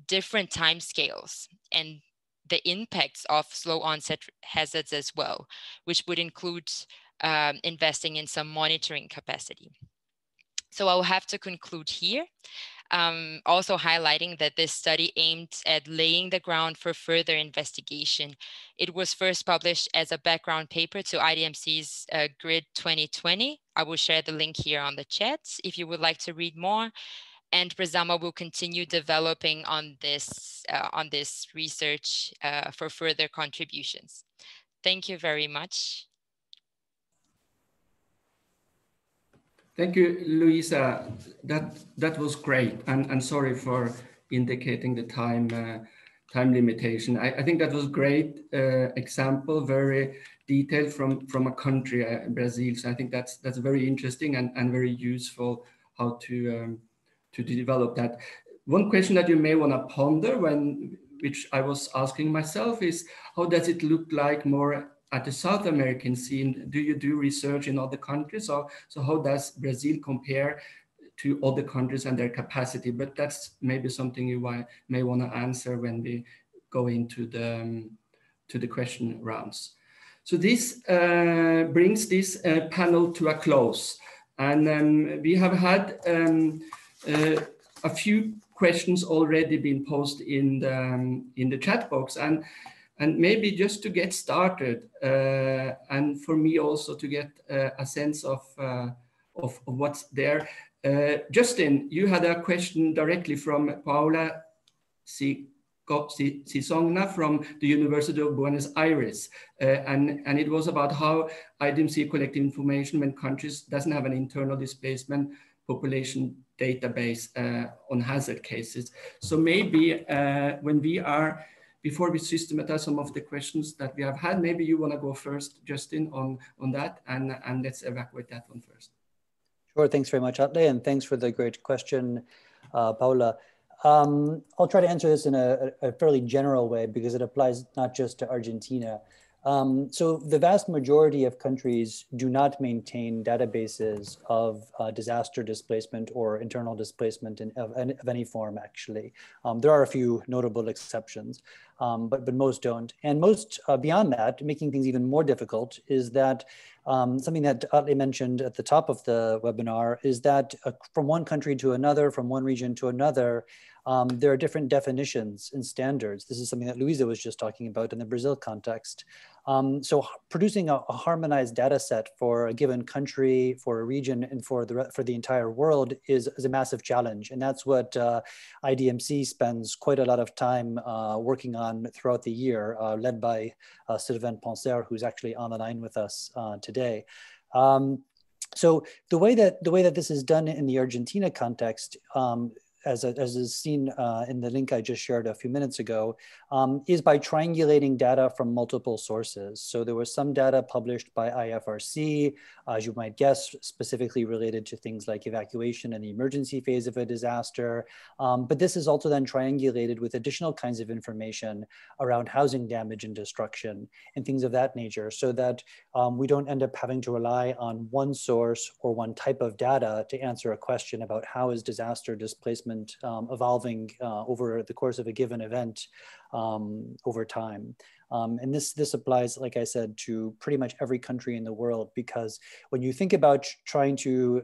different timescales and the impacts of slow onset hazards as well, which would include investing in some monitoring capacity. So I'll have to conclude here, also highlighting that this study aimed at laying the ground for further investigation. It was first published as a background paper to IDMC's Grid 2020. I will share the link here on the chat if you would like to read more. And RESAMA will continue developing on this research for further contributions. Thank you very much. Thank you, Luiza. That was great, and sorry for indicating the time limitation. I think that was great example, very detailed from a country, Brazil. So I think that's very interesting and very useful how to develop that. One question that you may want to ponder, which I was asking myself, is how does it look like more at the South American scene? Do you do research in other countries? So how does Brazil compare to other countries and their capacity? But that's maybe something you may want to answer when we go into the question rounds. So this brings this panel to a close. And we have had a few questions already been posted in the chat box. And maybe just to get started, and for me also to get a sense of what's there. Justin, you had a question directly from Paula Sisongna from the University of Buenos Aires. And it was about how IDMC collect information when countries doesn't have an internal displacement population database on hazard cases. So maybe before we systematize some of the questions that we have had, maybe you want to go first, Justin, on that, and let's evacuate that one first. Sure, thanks very much, Atle, and thanks for the great question, Paula. I'll try to answer this in a fairly general way because it applies not just to Argentina. So the vast majority of countries do not maintain databases of disaster displacement or internal displacement of any form, actually. There are a few notable exceptions, but most don't. And most, beyond that, making things even more difficult is that something that Atle mentioned at the top of the webinar is that from one country to another, from one region to another, there are different definitions and standards. This is something that Luiza was just talking about in the Brazil context. So producing a harmonized data set for a given country, for a region, and for the entire world is a massive challenge. And that's what IDMC spends quite a lot of time working on throughout the year, led by Sylvain Poncer, who's actually on the line with us today. So the way that this is done in the Argentina context, as is seen in the link I just shared a few minutes ago, is by triangulating data from multiple sources. So there was some data published by IFRC, as you might guess, specifically related to things like evacuation and the emergency phase of a disaster. But this is also then triangulated with additional kinds of information around housing damage and destruction and things of that nature, so that we don't end up having to rely on one source or one type of data to answer a question about how is disaster displacement evolving over the course of a given event over time. And this applies, like I said, to pretty much every country in the world, because when you think about trying to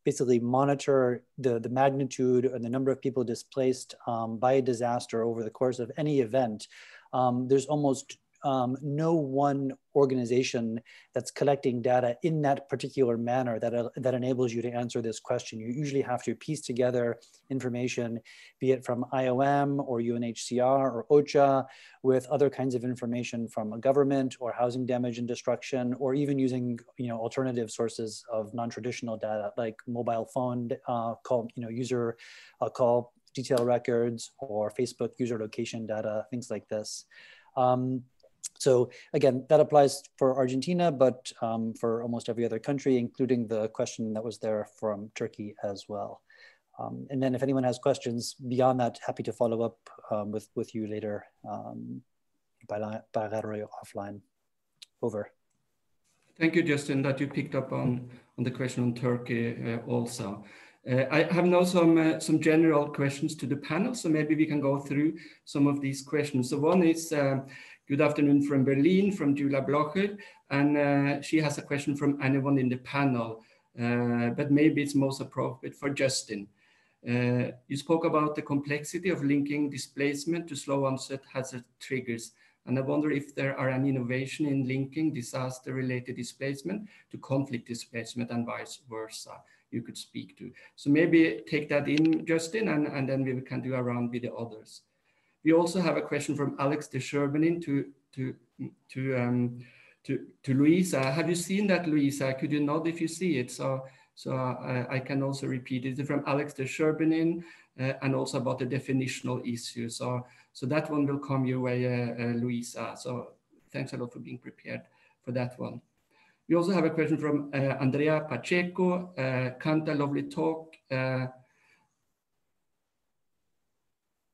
basically monitor the magnitude and the number of people displaced by a disaster over the course of any event, there's almost no one organization that's collecting data in that particular manner that enables you to answer this question. You usually have to piece together information, be it from IOM or UNHCR or OCHA, with other kinds of information from a government or housing damage and destruction, or even using alternative sources of non-traditional data like mobile phone call, user call detail records, or Facebook user location data, things like this. So again, that applies for Argentina, but for almost every other country, including the question that was there from Turkey as well. And then if anyone has questions beyond that, happy to follow up with you later bilaterally offline. Over. Thank you, Justin, that you picked up on the question on Turkey also. I have now some general questions to the panel, so maybe we can go through some of these questions. So one is, good afternoon from Berlin, from Julia Blocher, and she has a question from anyone in the panel, but maybe it's most appropriate for Justin. You spoke about the complexity of linking displacement to slow onset hazard triggers, and I wonder if there are any innovation in linking disaster-related displacement to conflict displacement and vice versa you could speak to. So maybe take that in, Justin, and then we can do a round with the others. We also have a question from Alex de Sherbenin to Luiza. Have you seen that, Luiza? Could you nod if you see it? So So I can also repeat it from Alex de Sherbenin, and also about the definitional issue. So that one will come your way, Luiza. So thanks a lot for being prepared for that one. We also have a question from Andrea Pacheco. Kanta, lovely talk.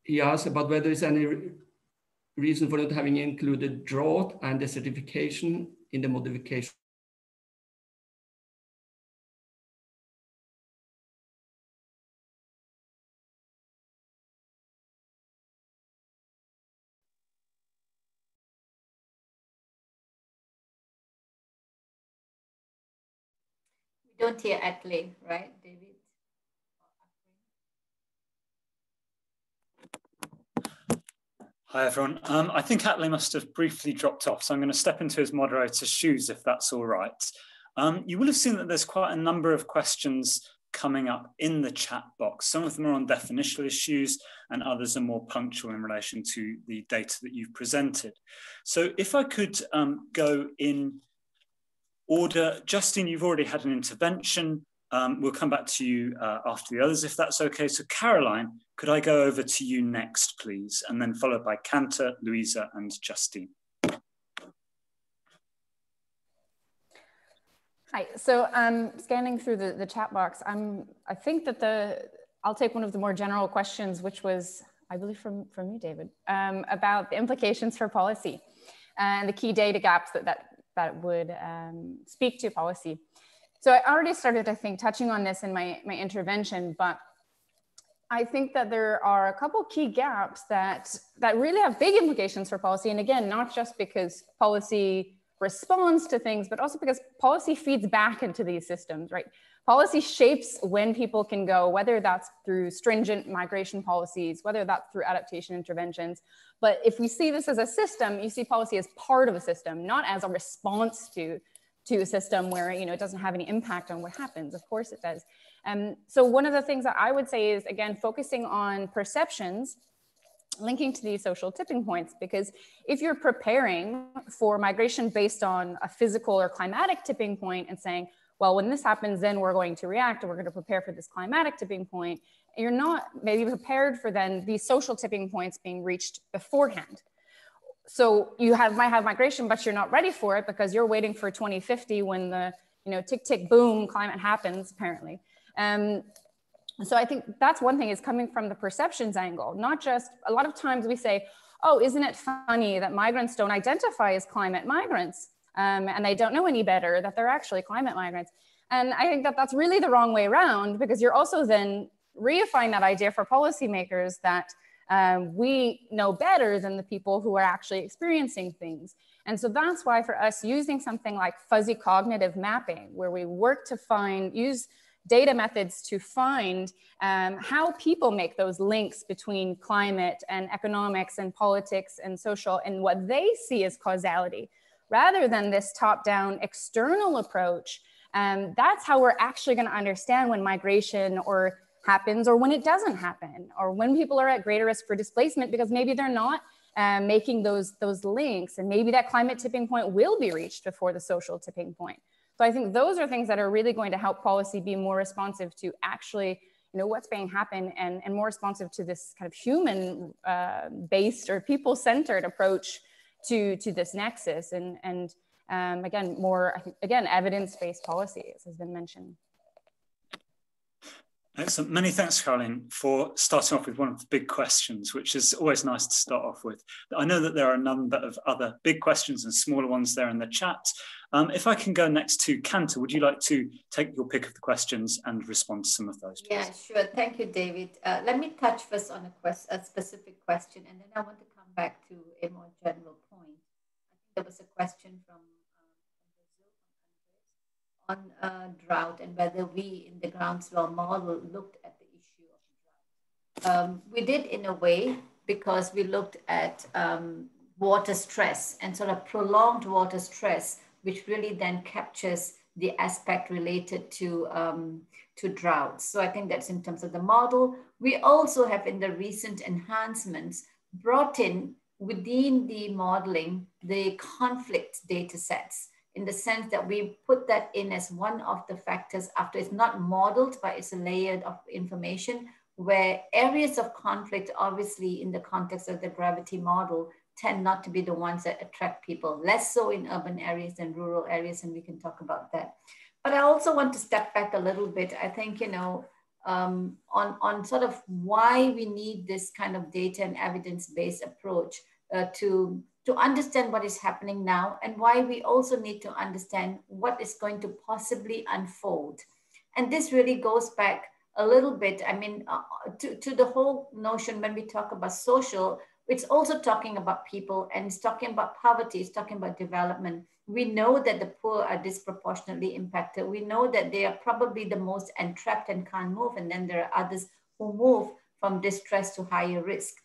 He asked about whether there's any reason for not having included drought and desertification in the modification. We don't hear Atle, right, David? Hi, everyone. I think Atle must have briefly dropped off, so I'm going to step into his moderator's shoes, if that's all right. You will have seen that there's quite a number of questions coming up in the chat box. Some of them are on definitional issues and others are more punctual in relation to the data that you've presented. So if I could go in order. Justine, you've already had an intervention. We'll come back to you after the others, if that's okay. So Caroline, could I go over to you next, please? And then followed by Kanta, Luiza, and Justine. Hi, so scanning through the chat box, I think that I'll take one of the more general questions, which was, I believe from you, David, about the implications for policy and the key data gaps that would speak to policy. So I already started, I think, touching on this in my intervention, but I think that there are a couple key gaps that really have big implications for policy. And again, not just because policy responds to things, but also because policy feeds back into these systems, right? Policy shapes when people can go, whether that's through stringent migration policies, whether that's through adaptation interventions. But if we see this as a system, you see policy as part of a system, not as a response to a system where it doesn't have any impact on what happens. Of course it does. So one of the things that I would say is, again, focusing on perceptions, linking to these social tipping points, because if you're preparing for migration based on a physical or climatic tipping point and saying, well, when this happens, then we're going to react and we're going to prepare for this climatic tipping point, you're not maybe prepared for then these social tipping points being reached beforehand. So you might have migration, but you're not ready for it because you're waiting for 2050 when the tick, tick, boom climate happens, apparently. So I think that's one thing, is coming from the perceptions angle, not just, a lot of times we say, oh, isn't it funny that migrants don't identify as climate migrants and they don't know any better that they're actually climate migrants. And I think that that's really the wrong way around, because you're also then reifying that idea for policymakers that we know better than the people who are actually experiencing things. And so that's why for us, using something like fuzzy cognitive mapping, where we work to use data methods to find how people make those links between climate and economics and politics and social and what they see as causality, rather than this top-down external approach. That's how we're actually going to understand when migration happens or when it doesn't happen, or when people are at greater risk for displacement because maybe they're not making those links, and maybe that climate tipping point will be reached before the social tipping point. So I think those are things that are really going to help policy be more responsive to actually what's being happened, and more responsive to this kind of human based or people-centered approach to this nexus, and again, more, I think, again, evidence-based policy, as has been mentioned. Excellent. Many thanks, Caroline, for starting off with one of the big questions, which is always nice to start off with. I know that there are a number of other big questions and smaller ones there in the chat. If I can go next to Kanta, would you like to take your pick of the questions and respond to some of those, please? Yeah, sure. Thank you, David. Let me touch first on a specific question, and then I want to come back to a more general point. I think there was a question from on drought and whether we in the Groundswell model looked at the issue of drought. We did in a way, because we looked at water stress and sort of prolonged water stress, which really then captures the aspect related to drought. So I think that's in terms of the model. We also have, in the recent enhancements, brought in within the modeling the conflict data sets, in the sense that we put that in as one of the factors after it's not modeled, but it's a layered of information where areas of conflict, obviously in the context of the gravity model, tend not to be the ones that attract people, less so in urban areas than rural areas, and we can talk about that. But I also want to step back a little bit. I think, you know, on sort of why we need this kind of data and evidence-based approach to understand what is happening now, and why we also need to understand what is going to possibly unfold. And this really goes back a little bit, I mean, to the whole notion when we talk about social, it's also talking about people, and it's talking about poverty, it's talking about development. We know that the poor are disproportionately impacted. We know that they are probably the most entrapped and can't move. And then there are others who move from distress to higher risk.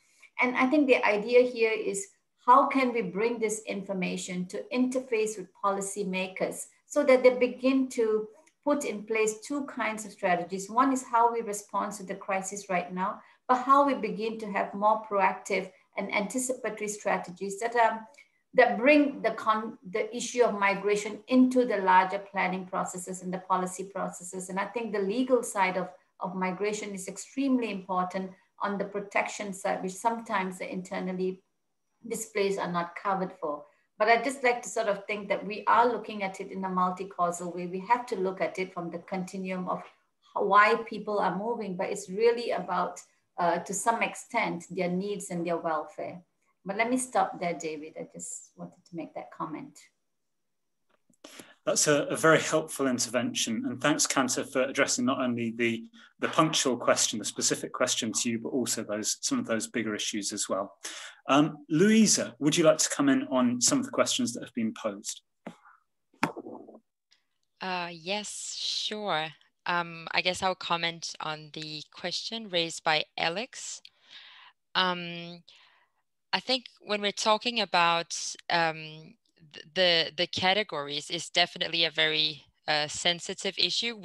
And I think the idea here is, how can we bring this information to interface with policymakers so that they begin to put in place two kinds of strategies. One is how we respond to the crisis right now, but how we begin to have more proactive and anticipatory strategies that bring the issue of migration into the larger planning processes and the policy processes. And I think the legal side of migration is extremely important on the protection side, which sometimes the internally displaced are not covered for. But I just like to sort of think that we are looking at it in a multi-causal way. We have to look at it from the continuum of why people are moving, but it's really about, to some extent, their needs and their welfare. But let me stop there, David. I just wanted to make that comment. That's a very helpful intervention. And thanks, Kanta, for addressing not only the punctual question, the specific question to you, but also some of those bigger issues as well. Luiza, would you like to come in on some of the questions that have been posed? Yes, sure. I guess I'll comment on the question raised by Alex. I think when we're talking about the categories, is definitely a very sensitive issue.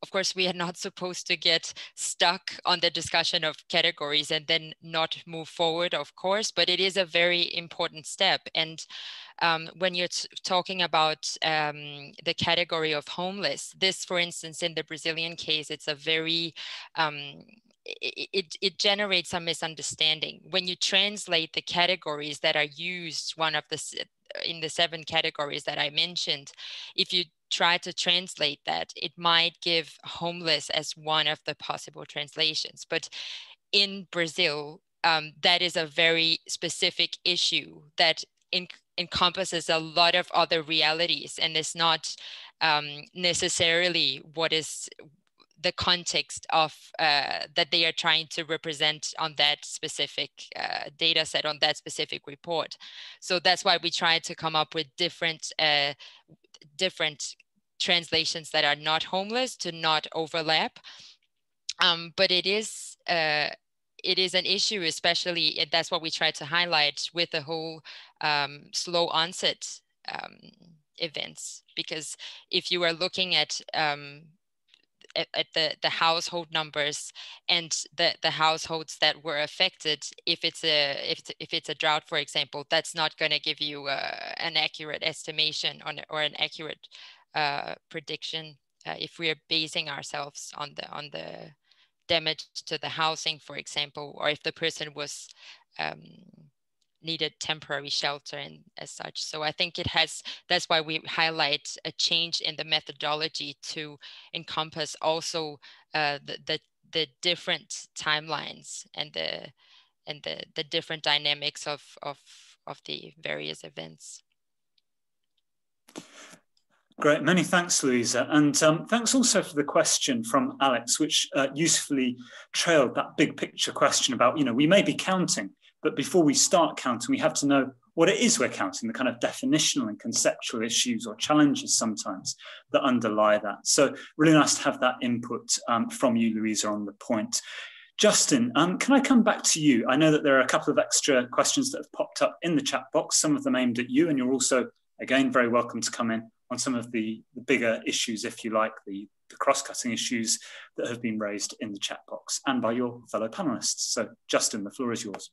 Of course, we are not supposed to get stuck on the discussion of categories and then not move forward, of course, but it is a very important step. And when you're talking about the category of homeless, this, for instance, in the Brazilian case, it's a very, it generates some misunderstanding. When you translate the categories that are used, in the 7 categories that I mentioned, if you try to translate that, it might give homeless as one of the possible translations. But in Brazil, that is a very specific issue that encompasses a lot of other realities, and is not necessarily what is the context of that they are trying to represent on that specific data set, on that specific report. So that's why we try to come up with different translations that are not homeless, to not overlap. But it is an issue, especially, and that's what we try to highlight with the whole slow onset events, because if you are looking at the household numbers and the households that were affected, if it's a drought, for example, that's not going to give you an accurate estimation or an accurate prediction if we are basing ourselves on the damage to the housing, for example, or if the person was needed temporary shelter and as such. So I think that's why we highlight a change in the methodology to encompass also the different timelines and the different dynamics of the various events. Great, many thanks, Luiza. And thanks also for the question from Alex, which usefully trailed that big picture question about, we may be counting, but before we start counting, we have to know what it is we're counting, the kind of definitional and conceptual issues or challenges sometimes that underlie that. So really nice to have that input from you, Luiza, on the point. Justin, can I come back to you? I know that there are a couple of extra questions that have popped up in the chat box, some of them aimed at you, and you're also, again, very welcome to come in on some of the bigger issues, if you like, the cross-cutting issues that have been raised in the chat box and by your fellow panelists. So Justin, the floor is yours.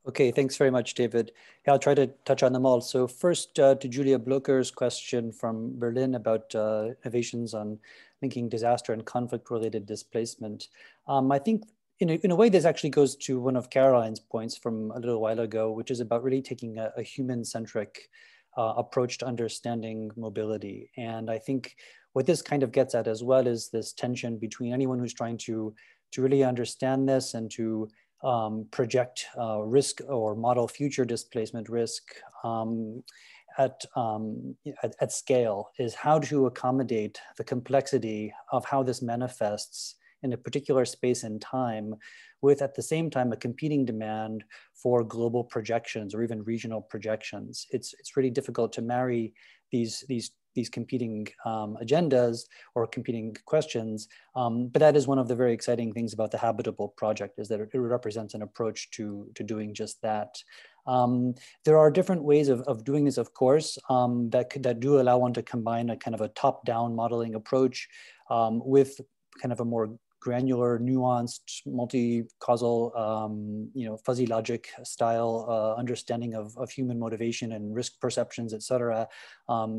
Okay, thanks very much, David. Yeah, I'll try to touch on them all. So first, to Julia Blocher's question from Berlin about innovations on linking disaster and conflict-related displacement. I think in a way, this actually goes to one of Caroline's points from a little while ago, which is about really taking a human-centric approach to understanding mobility. And I think what this kind of gets at as well is this tension between anyone who's trying to really understand this and to project risk or model future displacement risk at scale, is how to accommodate the complexity of how this manifests in a particular space and time, with at the same time a competing demand for global projections or even regional projections. It's really difficult to marry these competing agendas or competing questions, but that is one of the very exciting things about the Habitable project, is that it represents an approach to doing just that. There are different ways of doing this, of course, that do allow one to combine a kind of a top-down modeling approach with kind of a more granular, nuanced, multi-causal, fuzzy logic style understanding of human motivation and risk perceptions, et cetera,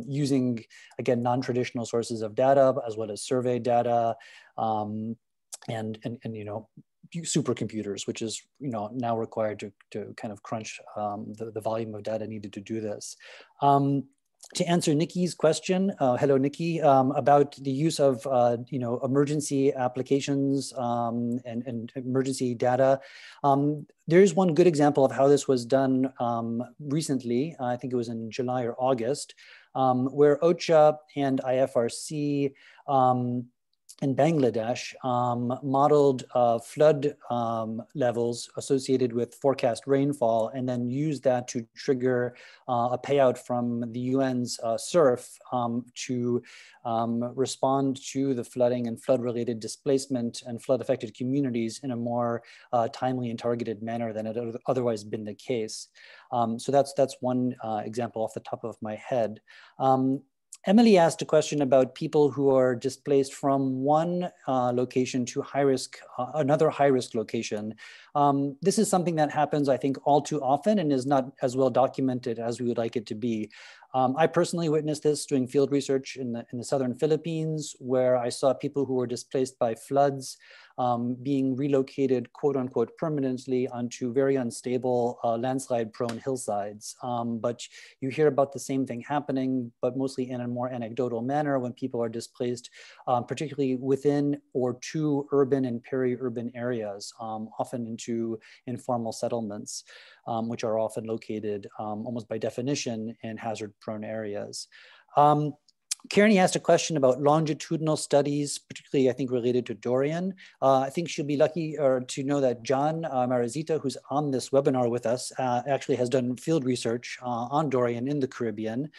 using, again, non-traditional sources of data, as well as survey data, and supercomputers, which is now required to kind of crunch the volume of data needed to do this. To answer Nikki's question, hello Nikki, about the use of emergency applications and emergency data. There is one good example of how this was done recently. I think it was in July or August, where OCHA and IFRC in Bangladesh modeled flood levels associated with forecast rainfall, and then used that to trigger a payout from the UN's SURF to respond to the flooding and flood-related displacement and flood-affected communities in a more timely and targeted manner than it had otherwise been the case. So that's one example off the top of my head. Emily asked a question about people who are displaced from one location to another high-risk location. This is something that happens, I think, all too often and is not as well documented as we would like it to be. I personally witnessed this doing field research in the southern Philippines, where I saw people who were displaced by floods being relocated, quote unquote, permanently onto very unstable landslide-prone hillsides. But you hear about the same thing happening, but mostly in a more anecdotal manner when people are displaced, particularly within or to urban and peri-urban areas, often into informal settlements, which are often located almost by definition in hazard-prone areas. Kearney asked a question about longitudinal studies, particularly I think related to Dorian. I think she'll be lucky to know that John Marazita, who's on this webinar with us, actually has done field research on Dorian in the Caribbean.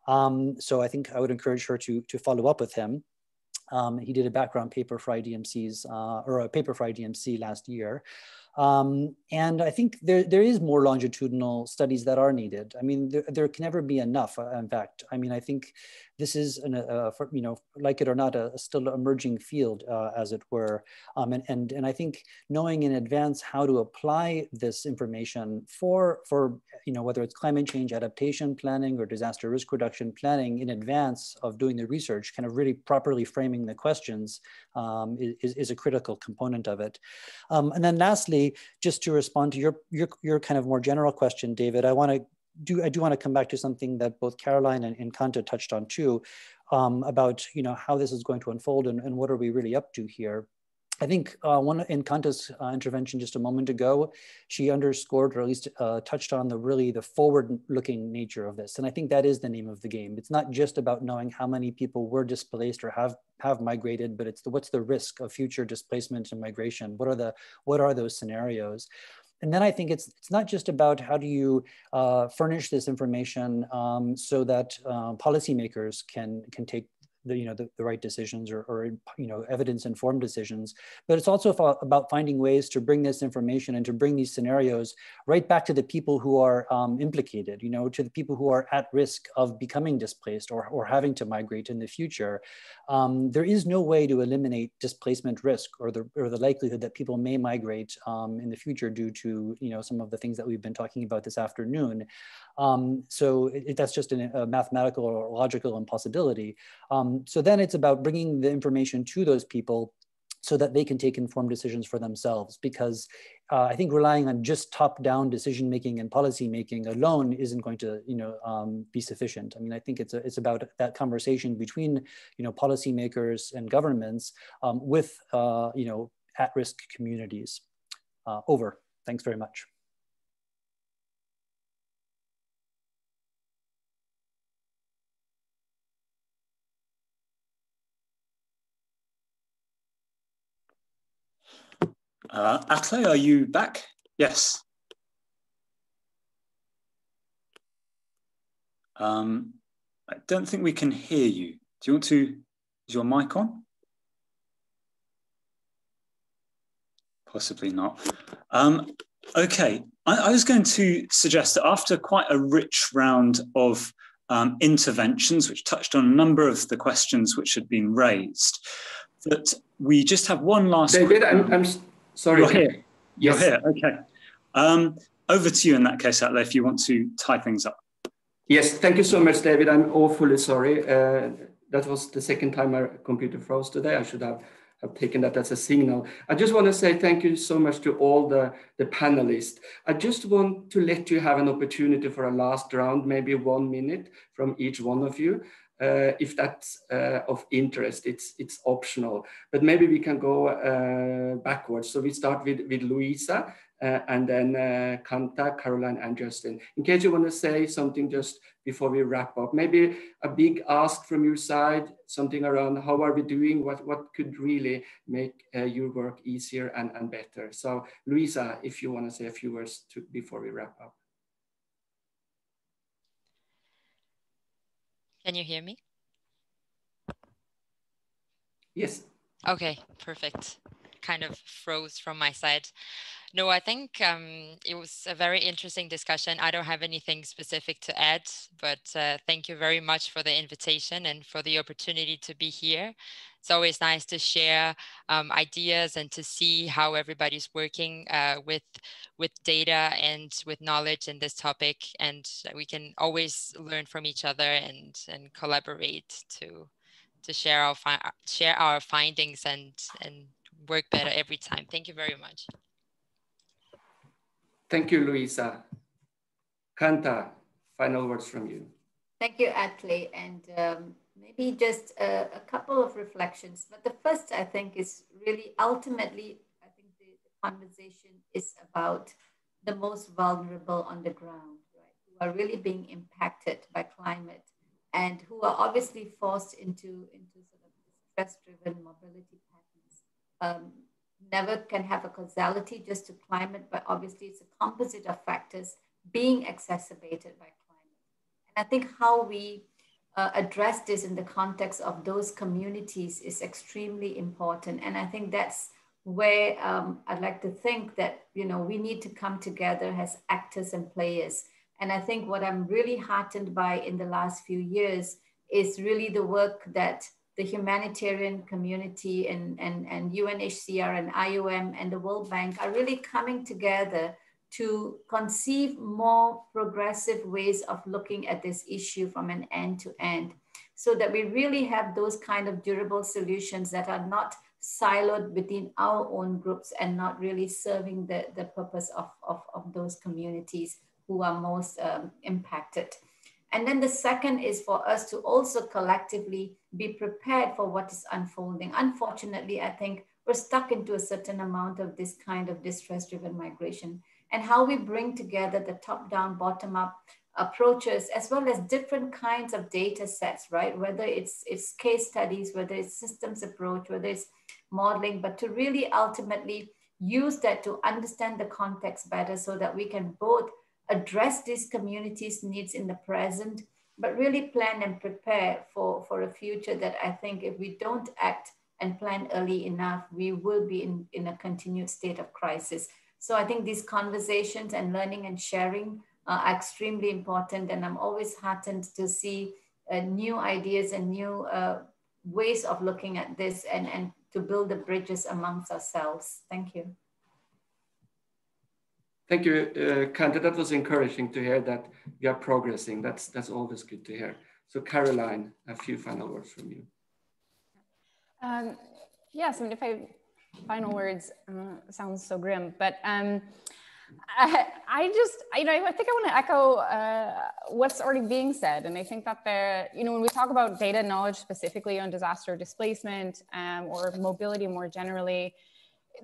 So I think I would encourage her to follow up with him. He did a background paper for IDMC's, or a paper for IDMC last year. And I think there is more longitudinal studies that are needed. I mean, there can never be enough, in fact. I mean, I think this is, like it or not, a still emerging field, as it were. And I think knowing in advance how to apply this information for whether it's climate change adaptation planning or disaster risk reduction planning in advance of doing the research, kind of really properly framing the questions is a critical component of it. And then lastly, just to respond to your kind of more general question, David, I do want to come back to something that both Caroline and Kanta touched on too, about how this is going to unfold and what are we really up to here. I think in Kanta's intervention just a moment ago, she underscored, or at least touched on the forward-looking nature of this. And I think that is the name of the game. It's not just about knowing how many people were displaced or have migrated, but it's what's the risk of future displacement and migration? What are those scenarios? And then I think it's not just about how do you furnish this information so that policymakers can take the right decisions or evidence-informed decisions. But it's also about finding ways to bring this information and to bring these scenarios right back to the people who are implicated, to the people who are at risk of becoming displaced or having to migrate in the future. There is no way to eliminate displacement risk or the likelihood that people may migrate in the future due to some of the things that we've been talking about this afternoon. So that's just a mathematical or logical impossibility. So then it's about bringing the information to those people so that they can take informed decisions for themselves. Because I think relying on just top-down decision-making and policy-making alone isn't going to, be sufficient. I mean, I think it's about that conversation between, policymakers and governments with, at-risk communities. Over. Thanks very much. Atle, are you back? Yes. I don't think we can hear you. Do you want to, is your mic on? Possibly not. Okay, I was going to suggest that after quite a rich round of interventions, which touched on a number of the questions which had been raised, that we just have one last... David, I'm sorry. You're here. Yes. You're here, okay. Over to you in that case, Atle, if you want to tie things up. Yes, thank you so much, David. I'm awfully sorry. That was the second time my computer froze today. I should have taken that as a signal. I just want to say thank you so much to all the panelists. I just want to let you have an opportunity for a last round, maybe 1 minute from each one of you. If that's of interest, it's optional, but maybe we can go backwards. So we start with Luiza and then Kanta, Caroline, and Justin. In case you want to say something just before we wrap up, maybe a big ask from your side, something around how are we doing, what could really make your work easier and better. So Luiza, if you want to say a few words before we wrap up. Can you hear me? Yes. Okay, perfect. Kind of froze from my side. No, I think it was a very interesting discussion. I don't have anything specific to add, but thank you very much for the invitation and for the opportunity to be here. It's always nice to share ideas and to see how everybody's working with data and with knowledge in this topic. And we can always learn from each other and collaborate to share our findings and work better every time. Thank you very much. Thank you, Luiza. Kanta, final words from you. Thank you, Atle. And maybe just a couple of reflections. But the first, I think, is really ultimately, I think the conversation is about the most vulnerable on the ground, right? Who are really being impacted by climate and who are obviously forced into sort of stress-driven mobility patterns. Never can have a causality just to climate, but obviously it's a composite of factors being exacerbated by climate. And I think how we address this in the context of those communities is extremely important. And I think that's where I'd like to think that, we need to come together as actors and players. And I think what I'm really heartened by in the last few years is really the work that the humanitarian community and UNHCR and IOM and the World Bank are really coming together to conceive more progressive ways of looking at this issue from an end to end, so that we really have those kind of durable solutions that are not siloed within our own groups and not really serving the purpose of those communities who are most impacted. And then the second is for us to also collectively be prepared for what is unfolding. Unfortunately, I think we're stuck into a certain amount of this kind of distress-driven migration, and how we bring together the top-down, bottom-up approaches, as well as different kinds of data sets, right? Whether it's case studies, whether it's systems approach, whether it's modeling, but to really ultimately use that to understand the context better so that we can both address these communities' needs in the present, but really plan and prepare for a future that I think if we don't act and plan early enough, we will be in a continued state of crisis. So I think these conversations and learning and sharing are extremely important. And I'm always heartened to see new ideas and new ways of looking at this and to build the bridges amongst ourselves. Thank you. Thank you, Kanta. That was encouraging to hear that we are progressing. That's always good to hear. So Caroline, a few final words from you. Yes, I mean, final words sounds so grim, but I think I want to echo what's already being said. And I think that when we talk about data knowledge specifically on disaster displacement or mobility more generally,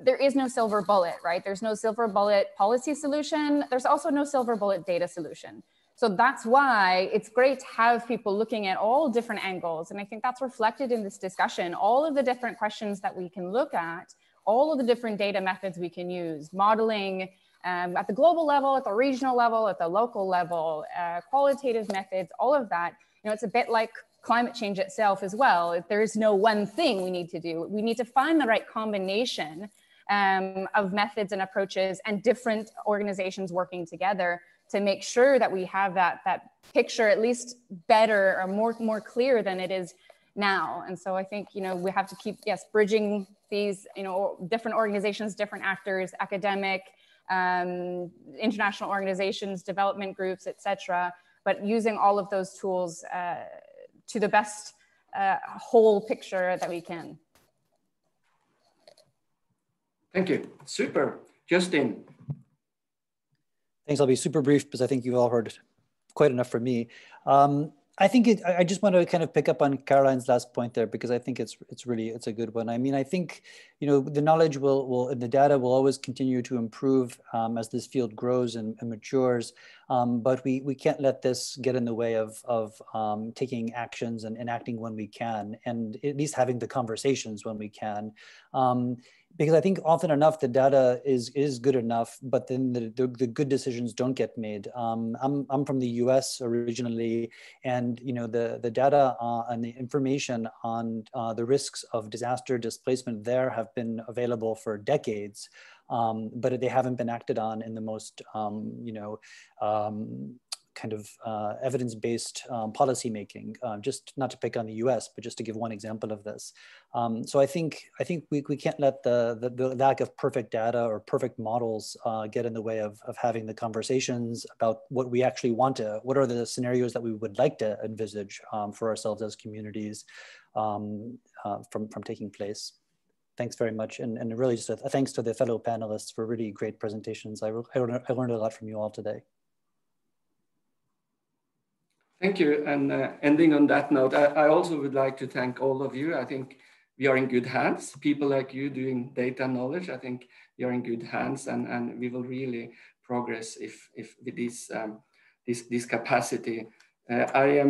there is no silver bullet, right? There's no silver bullet policy solution. There's also no silver bullet data solution. So that's why it's great to have people looking at all different angles. And I think that's reflected in this discussion, all of the different questions that we can look at, all of the different data methods we can use, modeling at the global level, at the regional level, at the local level, qualitative methods, all of that. It's a bit like climate change itself as well. There is no one thing we need to do. We need to find the right combination of methods and approaches and different organizations working together to make sure that we have that picture at least better or more clear than it is now. And so I think, we have to keep, bridging these, different organizations, different actors, academic, international organizations, development groups, etc., but using all of those tools to the best whole picture that we can. Thank you. Super. Justin. Thanks. I'll be super brief because I think you've all heard quite enough from me. I just want to kind of pick up on Caroline's last point there, because I think it's a good one. I mean, I think, the knowledge and the data will always continue to improve as this field grows and matures. But we can't let this get in the way of taking actions and acting when we can, and at least having the conversations when we can. Because I think often enough the data is good enough, but then the good decisions don't get made. I'm from the US originally, and the data and the information on the risks of disaster displacement there have been available for decades, but they haven't been acted on in the most kind of evidence-based policy making, just not to pick on the US, but just to give one example of this. So I think we can't let the lack of perfect data or perfect models get in the way of having the conversations about what we actually what are the scenarios that we would like to envisage for ourselves as communities from taking place. Thanks very much. And really just a thanks to the fellow panelists for really great presentations. I learned a lot from you all today. Thank you. And ending on that note, I also would like to thank all of you. I think we are in good hands. People like you doing data knowledge, I think we are in good hands, and we will really progress if with this capacity. I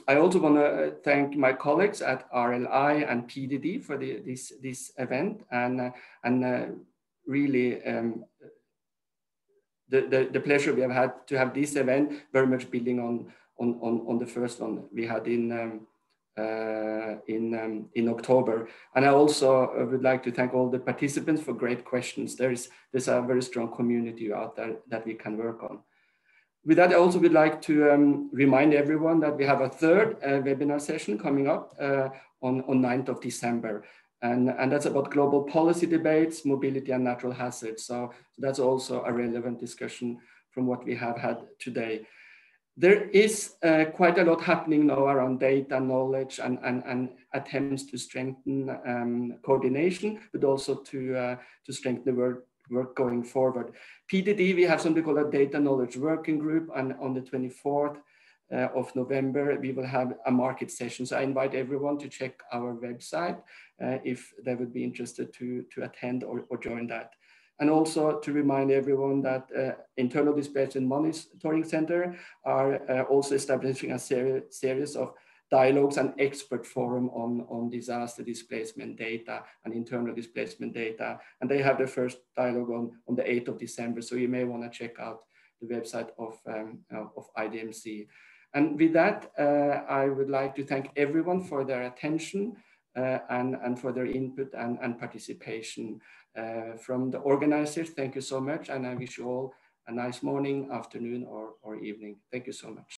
also want to thank my colleagues at RLI and PDD for this event, and really the pleasure we have had to have this event, very much building on the first one we had in October. And I also would like to thank all the participants for great questions. There's a very strong community out there that we can work on. With that, I also would like to remind everyone that we have a third webinar session coming up on 9th of December. And that's about global policy debates, mobility and natural hazards. So that's also a relevant discussion from what we have had today. There is quite a lot happening now around data knowledge and attempts to strengthen coordination, but also to strengthen the work going forward. PDD, we have something called a data knowledge working group, and on the 24th of November, we will have a market session. So I invite everyone to check our website if they would be interested to attend or join that. And also to remind everyone that Internal Displacement Monitoring Center are also establishing a series of dialogues and expert forum on disaster displacement data and internal displacement data. And they have the first dialogue on the 8th of December. So you may want to check out the website of IDMC. And with that, I would like to thank everyone for their attention and for their input and participation. From the organizers, thank you so much. And I wish you all a nice morning, afternoon, or evening. Thank you so much.